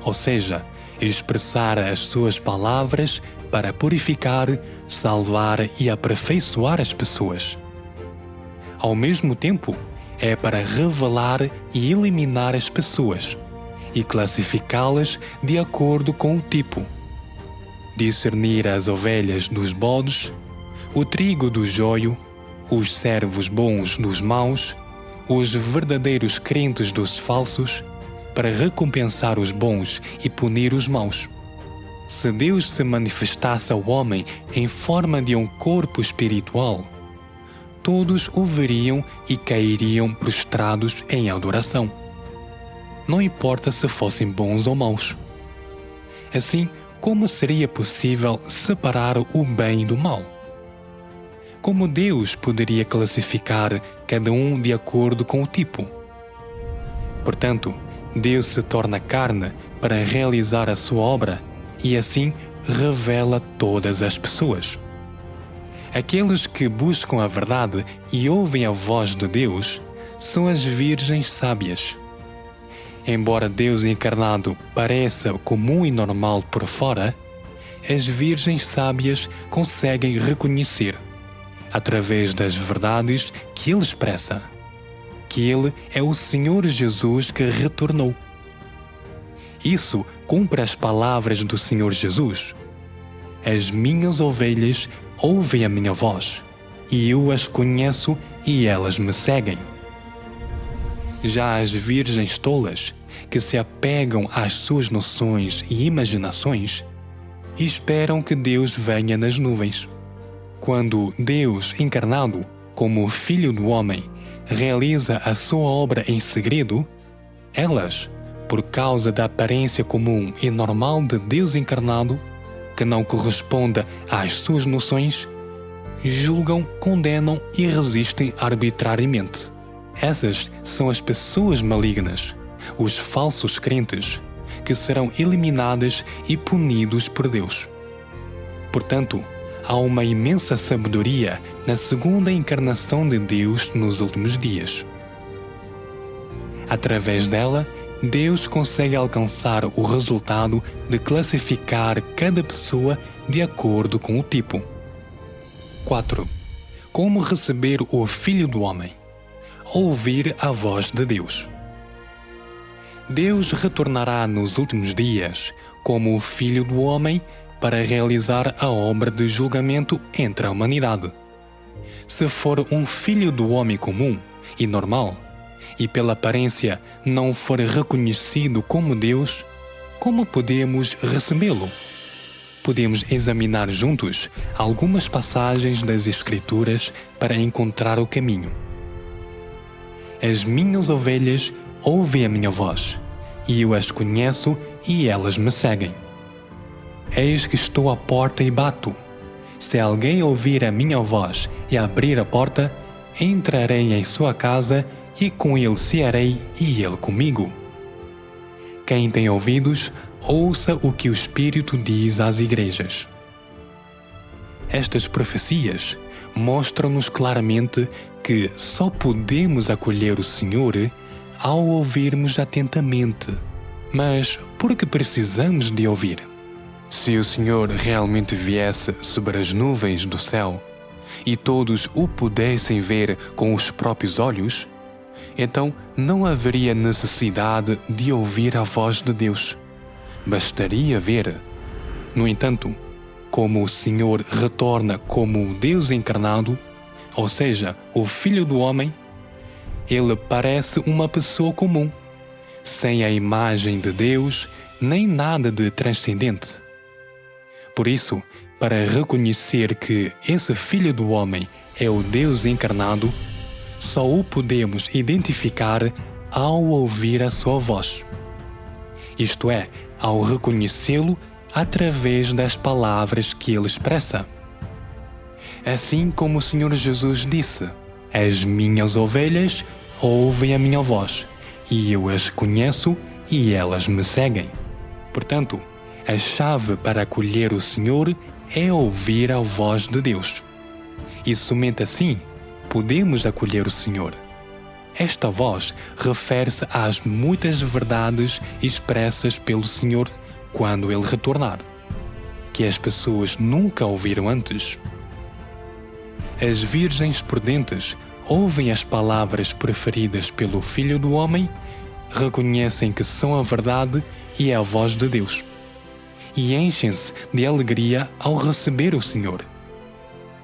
ou seja, expressar as suas palavras para purificar, salvar e aperfeiçoar as pessoas. Ao mesmo tempo, é para revelar e eliminar as pessoas e classificá-las de acordo com o tipo, discernir as ovelhas dos bodes, o trigo do joio, os servos bons dos maus, os verdadeiros crentes dos falsos, para recompensar os bons e punir os maus. Se Deus se manifestasse ao homem em forma de um corpo espiritual, todos o veriam e cairiam prostrados em adoração. Não importa se fossem bons ou maus. Assim, como seria possível separar o bem do mal? Como Deus poderia classificar cada um de acordo com o tipo? Portanto, Deus se torna carne para realizar a sua obra e assim revela todas as pessoas. Aqueles que buscam a verdade e ouvem a voz de Deus são as virgens sábias. Embora Deus encarnado pareça comum e normal por fora, as virgens sábias conseguem reconhecer, através das verdades que Ele expressa, que Ele é o Senhor Jesus que retornou. Isso cumpre as palavras do Senhor Jesus: as minhas ovelhas ouvem a minha voz, e eu as conheço e elas me seguem. Já as virgens tolas, que se apegam às suas noções e imaginações, esperam que Deus venha nas nuvens. Quando Deus encarnado, como o Filho do Homem, realiza a sua obra em segredo, elas, por causa da aparência comum e normal de Deus encarnado, que não corresponde às suas noções, julgam, condenam e resistem arbitrariamente. Essas são as pessoas malignas, os falsos crentes, que serão eliminadas e punidos por Deus. Portanto, há uma imensa sabedoria na segunda encarnação de Deus nos últimos dias. Através dela, Deus consegue alcançar o resultado de classificar cada pessoa de acordo com o tipo. 4. Como receber o Filho do Homem? Ouvir a voz de Deus. Deus retornará nos últimos dias como o Filho do Homem para realizar a obra de julgamento entre a humanidade. Se for um filho do homem comum e normal, e pela aparência não for reconhecido como Deus, como podemos recebê-lo? Podemos examinar juntos algumas passagens das Escrituras para encontrar o caminho. As minhas ovelhas ouvem a minha voz, e eu as conheço e elas me seguem. Eis que estou à porta e bato. Se alguém ouvir a minha voz e abrir a porta, entrarei em sua casa e com ele cearei e ele comigo. Quem tem ouvidos, ouça o que o Espírito diz às igrejas. Estas profecias mostram-nos claramente que só podemos acolher o Senhor ao ouvirmos atentamente. Mas por que precisamos de ouvir? Se o Senhor realmente viesse sobre as nuvens do céu e todos o pudessem ver com os próprios olhos, então não haveria necessidade de ouvir a voz de Deus. Bastaria ver. No entanto, como o Senhor retorna como o Deus encarnado, ou seja, o Filho do Homem, ele parece uma pessoa comum, sem a imagem de Deus nem nada de transcendente. Por isso, para reconhecer que esse Filho do Homem é o Deus encarnado, só o podemos identificar ao ouvir a sua voz. Isto é, ao reconhecê-lo através das palavras que ele expressa. Assim como o Senhor Jesus disse: as minhas ovelhas ouvem a minha voz, e eu as conheço e elas me seguem. Portanto, a chave para acolher o Senhor é ouvir a voz de Deus. E somente assim podemos acolher o Senhor. Esta voz refere-se às muitas verdades expressas pelo Senhor quando Ele retornar, que as pessoas nunca ouviram antes. As virgens prudentes ouvem as palavras preferidas pelo Filho do Homem, reconhecem que são a verdade e a voz de Deus, e enchem-se de alegria ao receber o Senhor,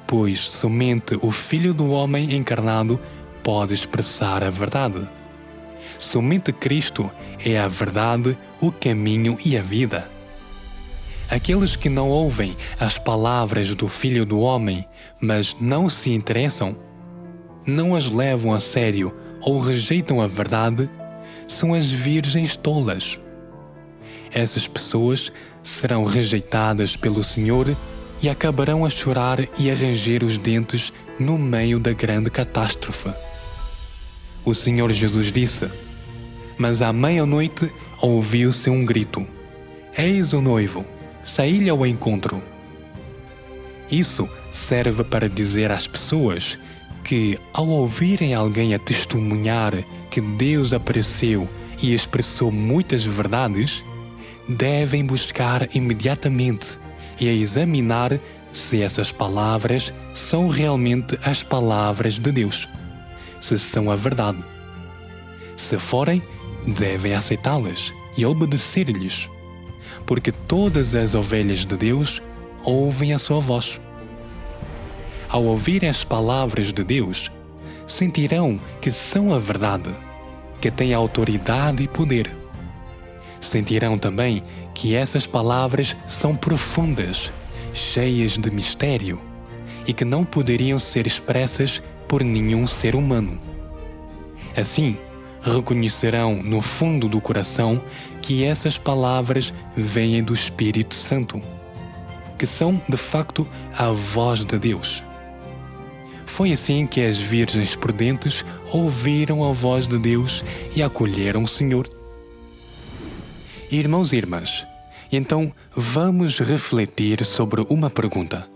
pois somente o Filho do Homem encarnado pode expressar a verdade. Somente Cristo é a verdade, o caminho e a vida. Aqueles que não ouvem as palavras do Filho do Homem, mas não se interessam, não as levam a sério ou rejeitam a verdade, são as virgens tolas. Essas pessoas serão rejeitadas pelo Senhor e acabarão a chorar e a ranger os dentes no meio da grande catástrofe. O Senhor Jesus disse: mas à meia-noite ouviu-se um grito: eis o noivo, saí-lhe ao encontro. Isso serve para dizer às pessoas que, ao ouvirem alguém a testemunhar que Deus apareceu e expressou muitas verdades, devem buscar imediatamente e a examinar se essas palavras são realmente as palavras de Deus, se são a verdade. Se forem, devem aceitá-las e obedecer-lhes, porque todas as ovelhas de Deus ouvem a sua voz. Ao ouvirem as palavras de Deus, sentirão que são a verdade, que têm autoridade e poder. Sentirão também que essas palavras são profundas, cheias de mistério, e que não poderiam ser expressas por nenhum ser humano. Assim, reconhecerão no fundo do coração que essas palavras vêm do Espírito Santo, que são, de facto, a voz de Deus. Foi assim que as virgens prudentes ouviram a voz de Deus e acolheram o Senhor. Irmãos e irmãs, então vamos refletir sobre uma pergunta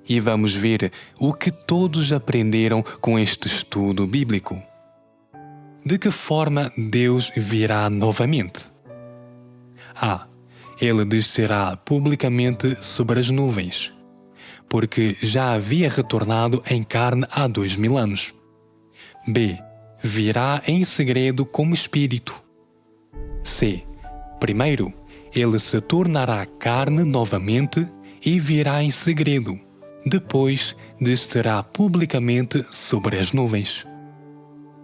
e vamos ver o que todos aprenderam com este estudo bíblico. De que forma Deus virá novamente? A. Ele descerá publicamente sobre as nuvens, porque já havia retornado em carne há 2000 anos. B. Virá em segredo como Espírito. C. Primeiro, ele se tornará carne novamente e virá em segredo. Depois, descerá publicamente sobre as nuvens.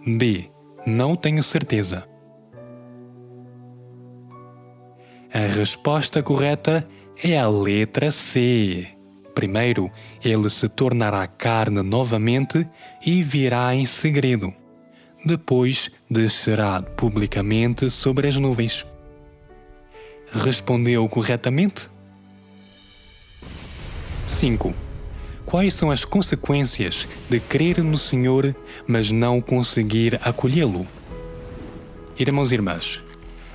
D. Não tenho certeza. A resposta correta é a letra C. Primeiro, ele se tornará carne novamente e virá em segredo. Depois, descerá publicamente sobre as nuvens. respondeu corretamente? 5. Quais são as consequências de crer no Senhor, mas não conseguir acolhê-lo? Irmãos e irmãs,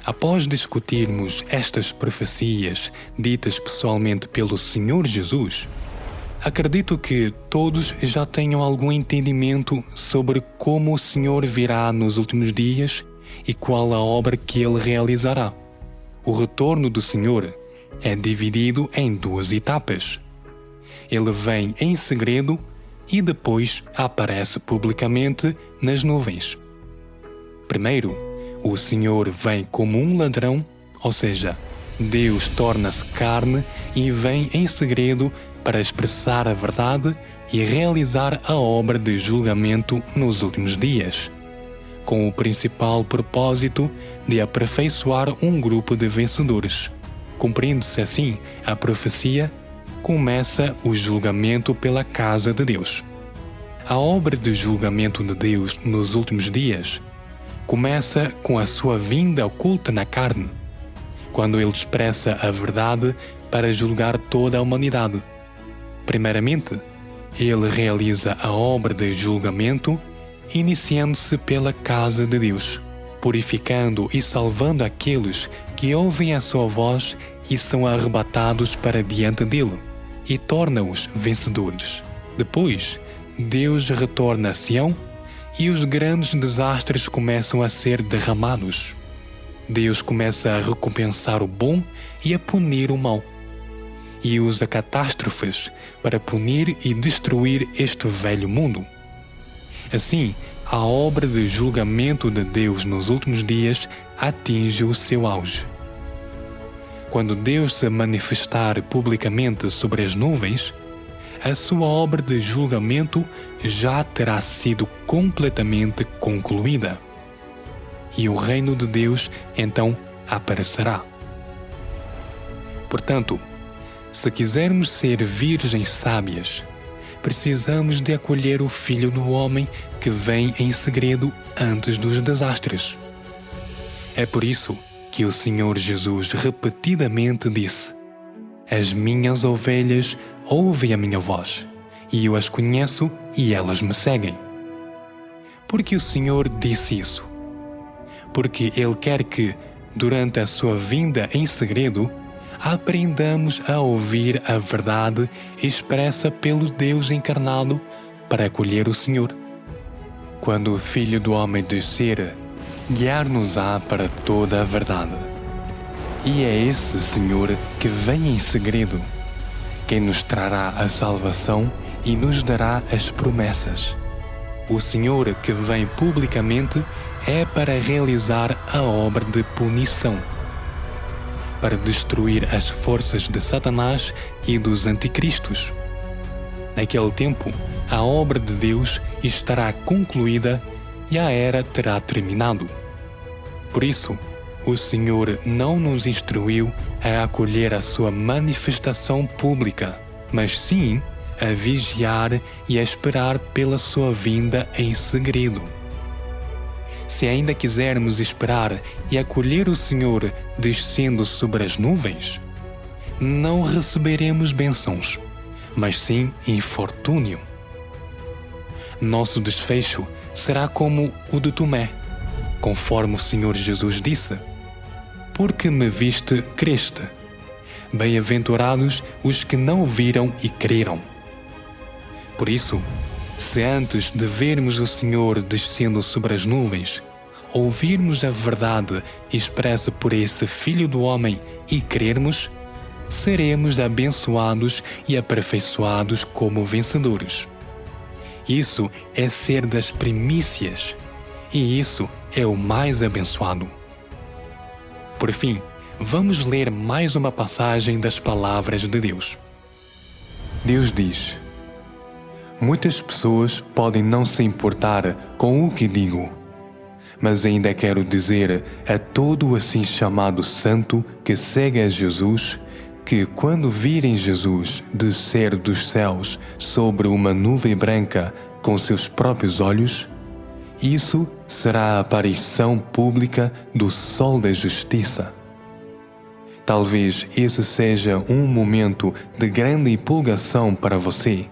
após discutirmos estas profecias ditas pessoalmente pelo Senhor Jesus, acredito que todos já tenham algum entendimento sobre como o Senhor virá nos últimos dias e qual a obra que Ele realizará. O retorno do Senhor é dividido em 2 etapas. Ele vem em segredo e depois aparece publicamente nas nuvens. Primeiro, o Senhor vem como um ladrão, ou seja, Deus torna-se carne e vem em segredo para expressar a verdade e realizar a obra de julgamento nos últimos dias, com o principal propósito de aperfeiçoar um grupo de vencedores. Cumprindo-se assim a profecia, começa o julgamento pela casa de Deus. A obra de julgamento de Deus nos últimos dias começa com a sua vinda oculta na carne, quando Ele expressa a verdade para julgar toda a humanidade. Primeiramente, Ele realiza a obra de julgamento, iniciando-se pela casa de Deus, purificando e salvando aqueles que ouvem a sua voz e são arrebatados para diante dele, e torna-os vencedores. Depois, Deus retorna a Sião e os grandes desastres começam a ser derramados. Deus começa a recompensar o bom e a punir o mal, e usa catástrofes para punir e destruir este velho mundo. Assim, a obra de julgamento de Deus nos últimos dias atinge o seu auge. Quando Deus se manifestar publicamente sobre as nuvens, a sua obra de julgamento já terá sido completamente concluída. E o reino de Deus então aparecerá. Portanto, se quisermos ser virgens sábias, precisamos de acolher o Filho do Homem que vem em segredo antes dos desastres. É por isso que o Senhor Jesus repetidamente disse: As minhas ovelhas ouvem a minha voz, e eu as conheço e elas me seguem. Por que o Senhor disse isso? Porque Ele quer que, durante a sua vinda em segredo, aprendamos a ouvir a verdade expressa pelo Deus encarnado para acolher o Senhor. Quando o Filho do Homem descer, guiar-nos-á para toda a verdade. E é esse Senhor que vem em segredo, quem nos trará a salvação e nos dará as promessas. O Senhor que vem publicamente é para realizar a obra de punição, para destruir as forças de Satanás e dos anticristos. Naquele tempo, a obra de Deus estará concluída e a era terá terminado. Por isso, o Senhor não nos instruiu a acolher a sua manifestação pública, mas sim a vigiar e a esperar pela sua vinda em segredo. Se ainda quisermos esperar e acolher o Senhor descendo sobre as nuvens, não receberemos bênçãos, mas sim infortúnio. Nosso desfecho será como o de Tomé, conforme o Senhor Jesus disse: Porque me viste, creste. Bem-aventurados os que não viram e creram. Por isso, se antes de vermos o Senhor descendo sobre as nuvens, ouvirmos a verdade expressa por esse Filho do Homem e crermos, seremos abençoados e aperfeiçoados como vencedores. Isso é ser das primícias, e isso é o mais abençoado. Por fim, vamos ler mais uma passagem das palavras de Deus. Deus diz: Muitas pessoas podem não se importar com o que digo, mas ainda quero dizer a todo o assim chamado santo que segue a Jesus, que quando virem Jesus descer dos céus sobre uma nuvem branca com seus próprios olhos, isso será a aparição pública do Sol da Justiça. Talvez esse seja um momento de grande empolgação para você.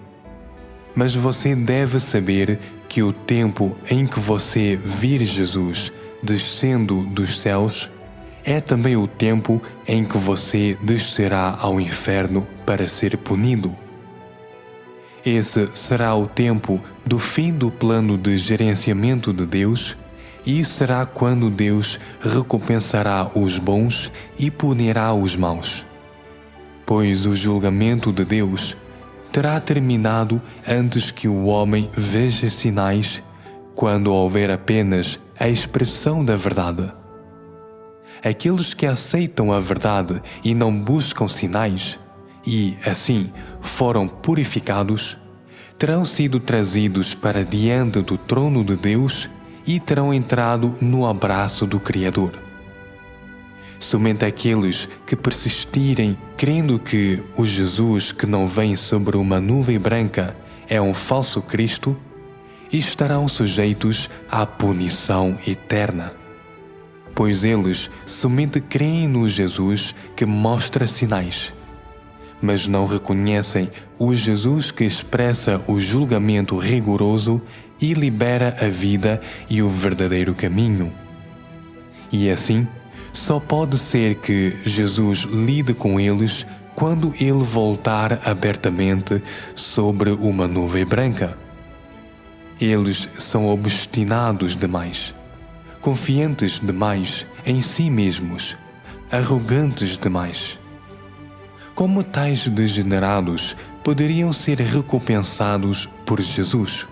Mas você deve saber que o tempo em que você vir Jesus descendo dos céus é também o tempo em que você descerá ao inferno para ser punido. Esse será o tempo do fim do plano de gerenciamento de Deus e será quando Deus recompensará os bons e punirá os maus. Pois o julgamento de Deus terá terminado antes que o homem veja sinais, quando houver apenas a expressão da verdade. Aqueles que aceitam a verdade e não buscam sinais, e, assim, foram purificados, terão sido trazidos para diante do trono de Deus e terão entrado no abraço do Criador. Somente aqueles que persistirem crendo que o Jesus que não vem sobre uma nuvem branca é um falso Cristo, estarão sujeitos à punição eterna. Pois eles somente creem no Jesus que mostra sinais, mas não reconhecem o Jesus que expressa o julgamento rigoroso e libera a vida e o verdadeiro caminho. E assim, só pode ser que Jesus lide com eles quando ele voltar abertamente sobre uma nuvem branca. Eles são obstinados demais, confiantes demais em si mesmos, arrogantes demais. Como tais degenerados poderiam ser recompensados por Jesus?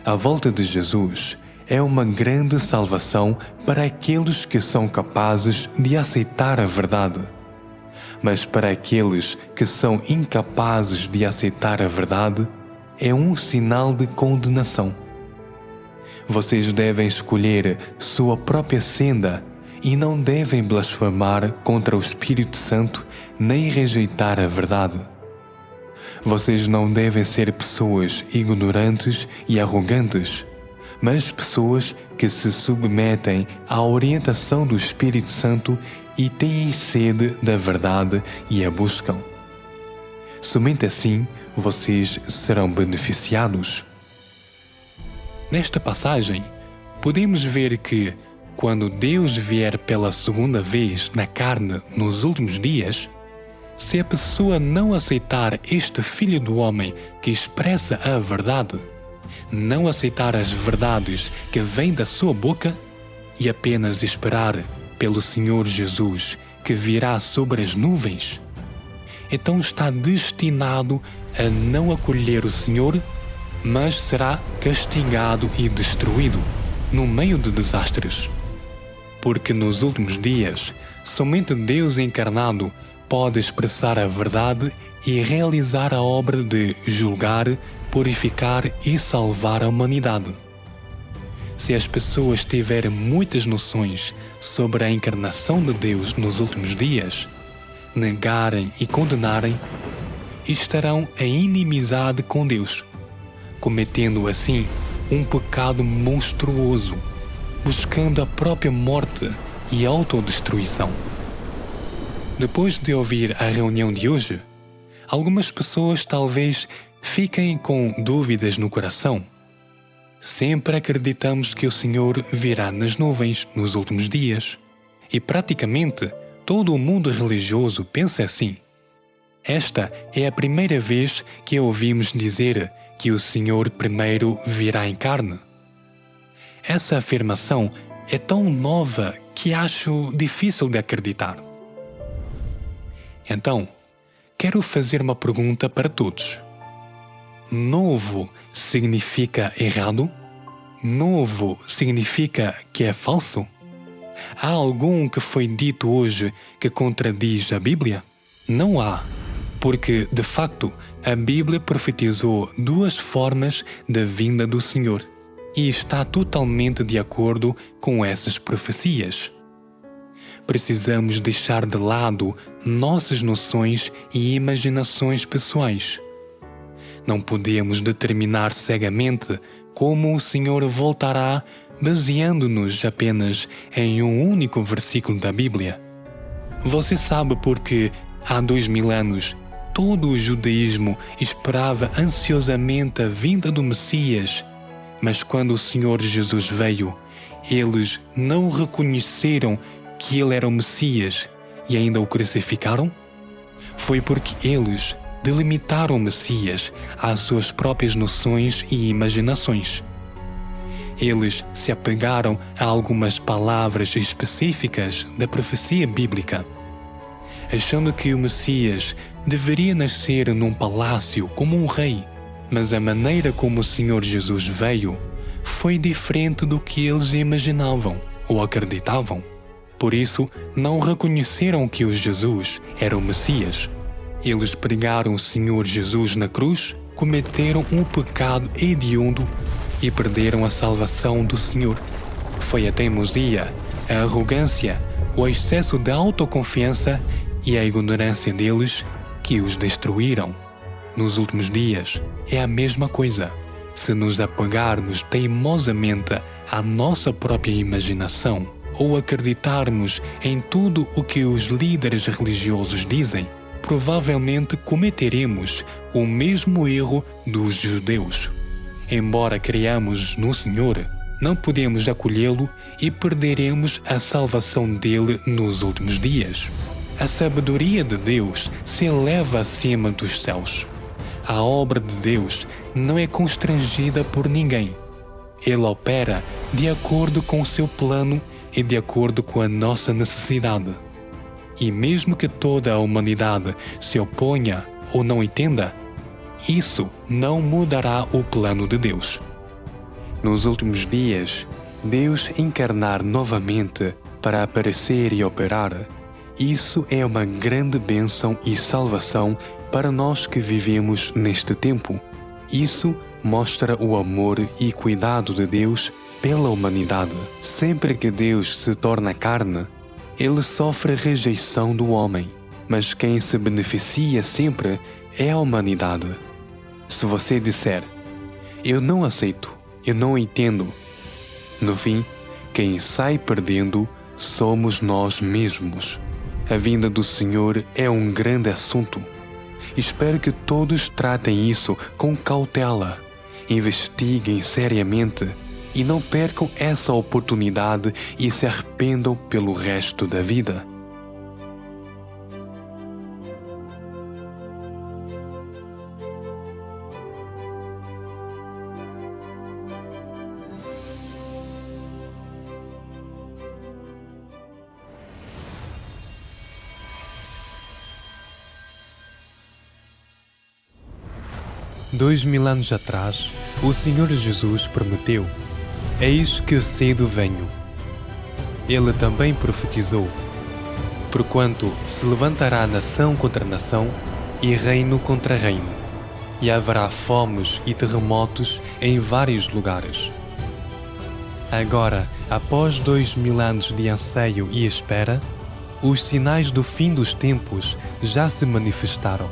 A volta de Jesus é uma grande salvação para aqueles que são capazes de aceitar a verdade. Mas para aqueles que são incapazes de aceitar a verdade, é um sinal de condenação. Vocês devem escolher sua própria senda e não devem blasfemar contra o Espírito Santo nem rejeitar a verdade. Vocês não devem ser pessoas ignorantes e arrogantes, mas pessoas que se submetem à orientação do Espírito Santo e têm sede da verdade e a buscam. Somente assim vocês serão beneficiados. Nesta passagem, podemos ver que, quando Deus vier pela segunda vez na carne nos últimos dias, se a pessoa não aceitar este Filho do Homem que expressa a verdade, não aceitar as verdades que vêm da sua boca e apenas esperar pelo Senhor Jesus que virá sobre as nuvens, então está destinado a não acolher o Senhor, mas será castigado e destruído no meio de desastres. Porque nos últimos dias, somente Deus encarnado pode expressar a verdade e realizar a obra de julgar, purificar e salvar a humanidade. Se as pessoas tiverem muitas noções sobre a encarnação de Deus nos últimos dias, negarem e condenarem, estarão em inimizade com Deus, cometendo assim um pecado monstruoso, buscando a própria morte e autodestruição. Depois de ouvir a reunião de hoje, algumas pessoas talvez fiquem com dúvidas no coração. Sempre acreditamos que o Senhor virá nas nuvens nos últimos dias, e praticamente todo o mundo religioso pensa assim. Esta é a primeira vez que ouvimos dizer que o Senhor primeiro virá em carne. Essa afirmação é tão nova que acho difícil de acreditar. Então, quero fazer uma pergunta para todos. Novo significa errado? Novo significa que é falso? Há algum que foi dito hoje que contradiz a Bíblia? Não há, porque, de facto, a Bíblia profetizou duas formas da vinda do Senhor e está totalmente de acordo com essas profecias. Precisamos deixar de lado nossas noções e imaginações pessoais. Não podemos determinar cegamente como o Senhor voltará baseando-nos apenas em um único versículo da Bíblia. Você sabe porque há 2000 anos todo o judaísmo esperava ansiosamente a vinda do Messias, mas quando o Senhor Jesus veio, eles não reconheceram que ele era o Messias e ainda o crucificaram? Foi porque eles delimitaram o Messias às suas próprias noções e imaginações. Eles se apegaram a algumas palavras específicas da profecia bíblica, achando que o Messias deveria nascer num palácio como um rei, mas a maneira como o Senhor Jesus veio foi diferente do que eles imaginavam ou acreditavam. Por isso, não reconheceram que o Jesus era o Messias. Eles pregaram o Senhor Jesus na cruz, cometeram um pecado hediondo e perderam a salvação do Senhor. Foi a teimosia, a arrogância, o excesso de autoconfiança e a ignorância deles que os destruíram. Nos últimos dias, é a mesma coisa. Se nos apegarmos teimosamente à nossa própria imaginação ou acreditarmos em tudo o que os líderes religiosos dizem, provavelmente cometeremos o mesmo erro dos judeus. Embora creiamos no Senhor, não podemos acolhê-lo e perderemos a salvação dele nos últimos dias. A sabedoria de Deus se eleva acima dos céus. A obra de Deus não é constrangida por ninguém. Ele opera de acordo com o seu plano e de acordo com a nossa necessidade. E mesmo que toda a humanidade se oponha ou não entenda, isso não mudará o plano de Deus. Nos últimos dias, Deus encarnar novamente para aparecer e operar. Isso é uma grande bênção e salvação para nós que vivemos neste tempo. Isso mostra o amor e cuidado de Deus pela humanidade. Sempre que Deus se torna carne, ele sofre rejeição do homem, mas quem se beneficia sempre é a humanidade. Se você disser, eu não aceito, eu não entendo, no fim, quem sai perdendo somos nós mesmos. A vinda do Senhor é um grande assunto. Espero que todos tratem isso com cautela, investiguem seriamente e não percam essa oportunidade e se arrependam pelo resto da vida. Dois mil anos atrás, o Senhor Jesus prometeu: eis que cedo venho. Ele também profetizou: porquanto se levantará nação contra nação e reino contra reino, e haverá fomes e terremotos em vários lugares. Agora, após 2000 anos de anseio e espera, os sinais do fim dos tempos já se manifestaram.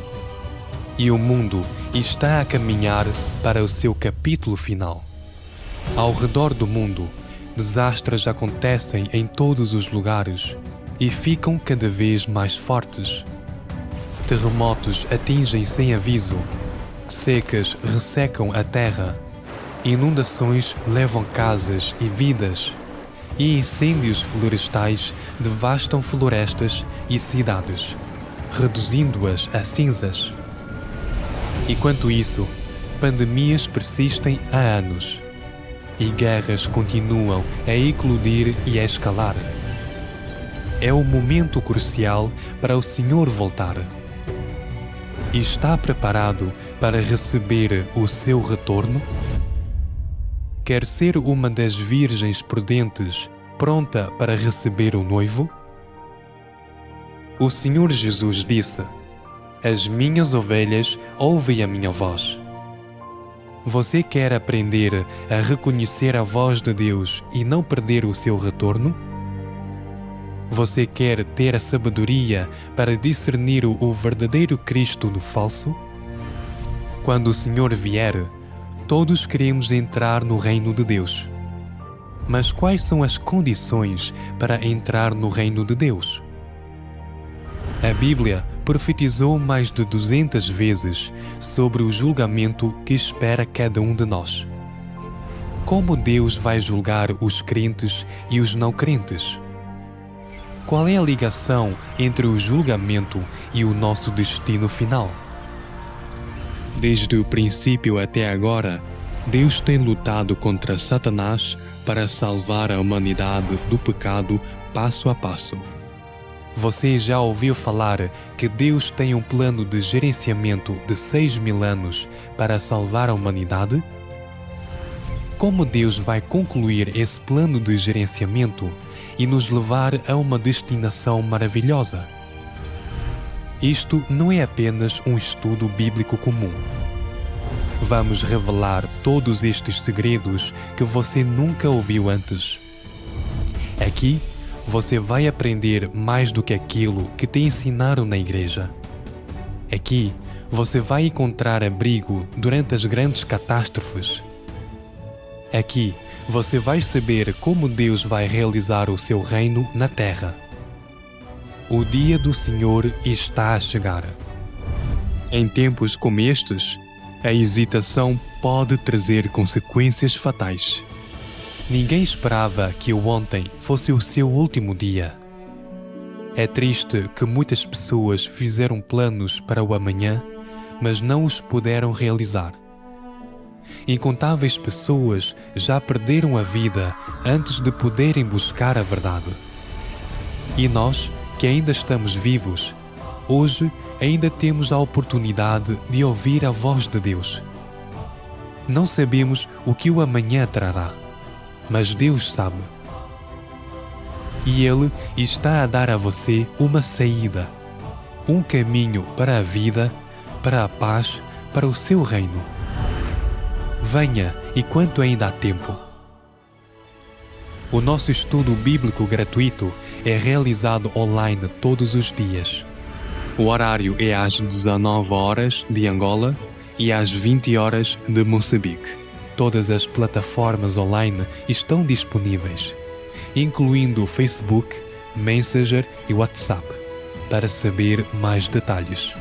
E o mundo está a caminhar para o seu capítulo final. Ao redor do mundo, desastres acontecem em todos os lugares e ficam cada vez mais fortes. Terremotos atingem sem aviso, secas ressecam a terra, inundações levam casas e vidas, e incêndios florestais devastam florestas e cidades, reduzindo-as a cinzas. Enquanto isso, pandemias persistem há anos e guerras continuam a eclodir e a escalar. É o momento crucial para o Senhor voltar. E está preparado para receber o seu retorno? Quer ser uma das virgens prudentes, pronta para receber o noivo? O Senhor Jesus disse: as minhas ovelhas ouvem a minha voz. Você quer aprender a reconhecer a voz de Deus e não perder o seu retorno? Você quer ter a sabedoria para discernir o verdadeiro Cristo do falso? Quando o Senhor vier, todos queremos entrar no reino de Deus. Mas quais são as condições para entrar no reino de Deus? A Bíblia profetizou mais de 200 vezes sobre o julgamento que espera cada um de nós. Como Deus vai julgar os crentes e os não crentes? Qual é a ligação entre o julgamento e o nosso destino final? Desde o princípio até agora, Deus tem lutado contra Satanás para salvar a humanidade do pecado passo a passo. Você já ouviu falar que Deus tem um plano de gerenciamento de 6.000 anos para salvar a humanidade? Como Deus vai concluir esse plano de gerenciamento e nos levar a uma destinação maravilhosa? Isto não é apenas um estudo bíblico comum. Vamos revelar todos estes segredos que você nunca ouviu antes. Aqui, você vai aprender mais do que aquilo que te ensinaram na igreja. Aqui, você vai encontrar abrigo durante as grandes catástrofes. Aqui, você vai saber como Deus vai realizar o seu reino na terra. O dia do Senhor está a chegar. Em tempos como estes, a hesitação pode trazer consequências fatais. Ninguém esperava que o ontem fosse o seu último dia. É triste que muitas pessoas fizeram planos para o amanhã, mas não os puderam realizar. Incontáveis pessoas já perderam a vida antes de poderem buscar a verdade. E nós, que ainda estamos vivos, hoje ainda temos a oportunidade de ouvir a voz de Deus. Não sabemos o que o amanhã trará, mas Deus sabe. E Ele está a dar a você uma saída, um caminho para a vida, para a paz, para o seu reino. Venha enquanto ainda há tempo. O nosso estudo bíblico gratuito é realizado online todos os dias. O horário é às 19 horas de Angola e às 20 horas de Moçambique. Todas as plataformas online estão disponíveis, incluindo o Facebook, Messenger e WhatsApp, para saber mais detalhes.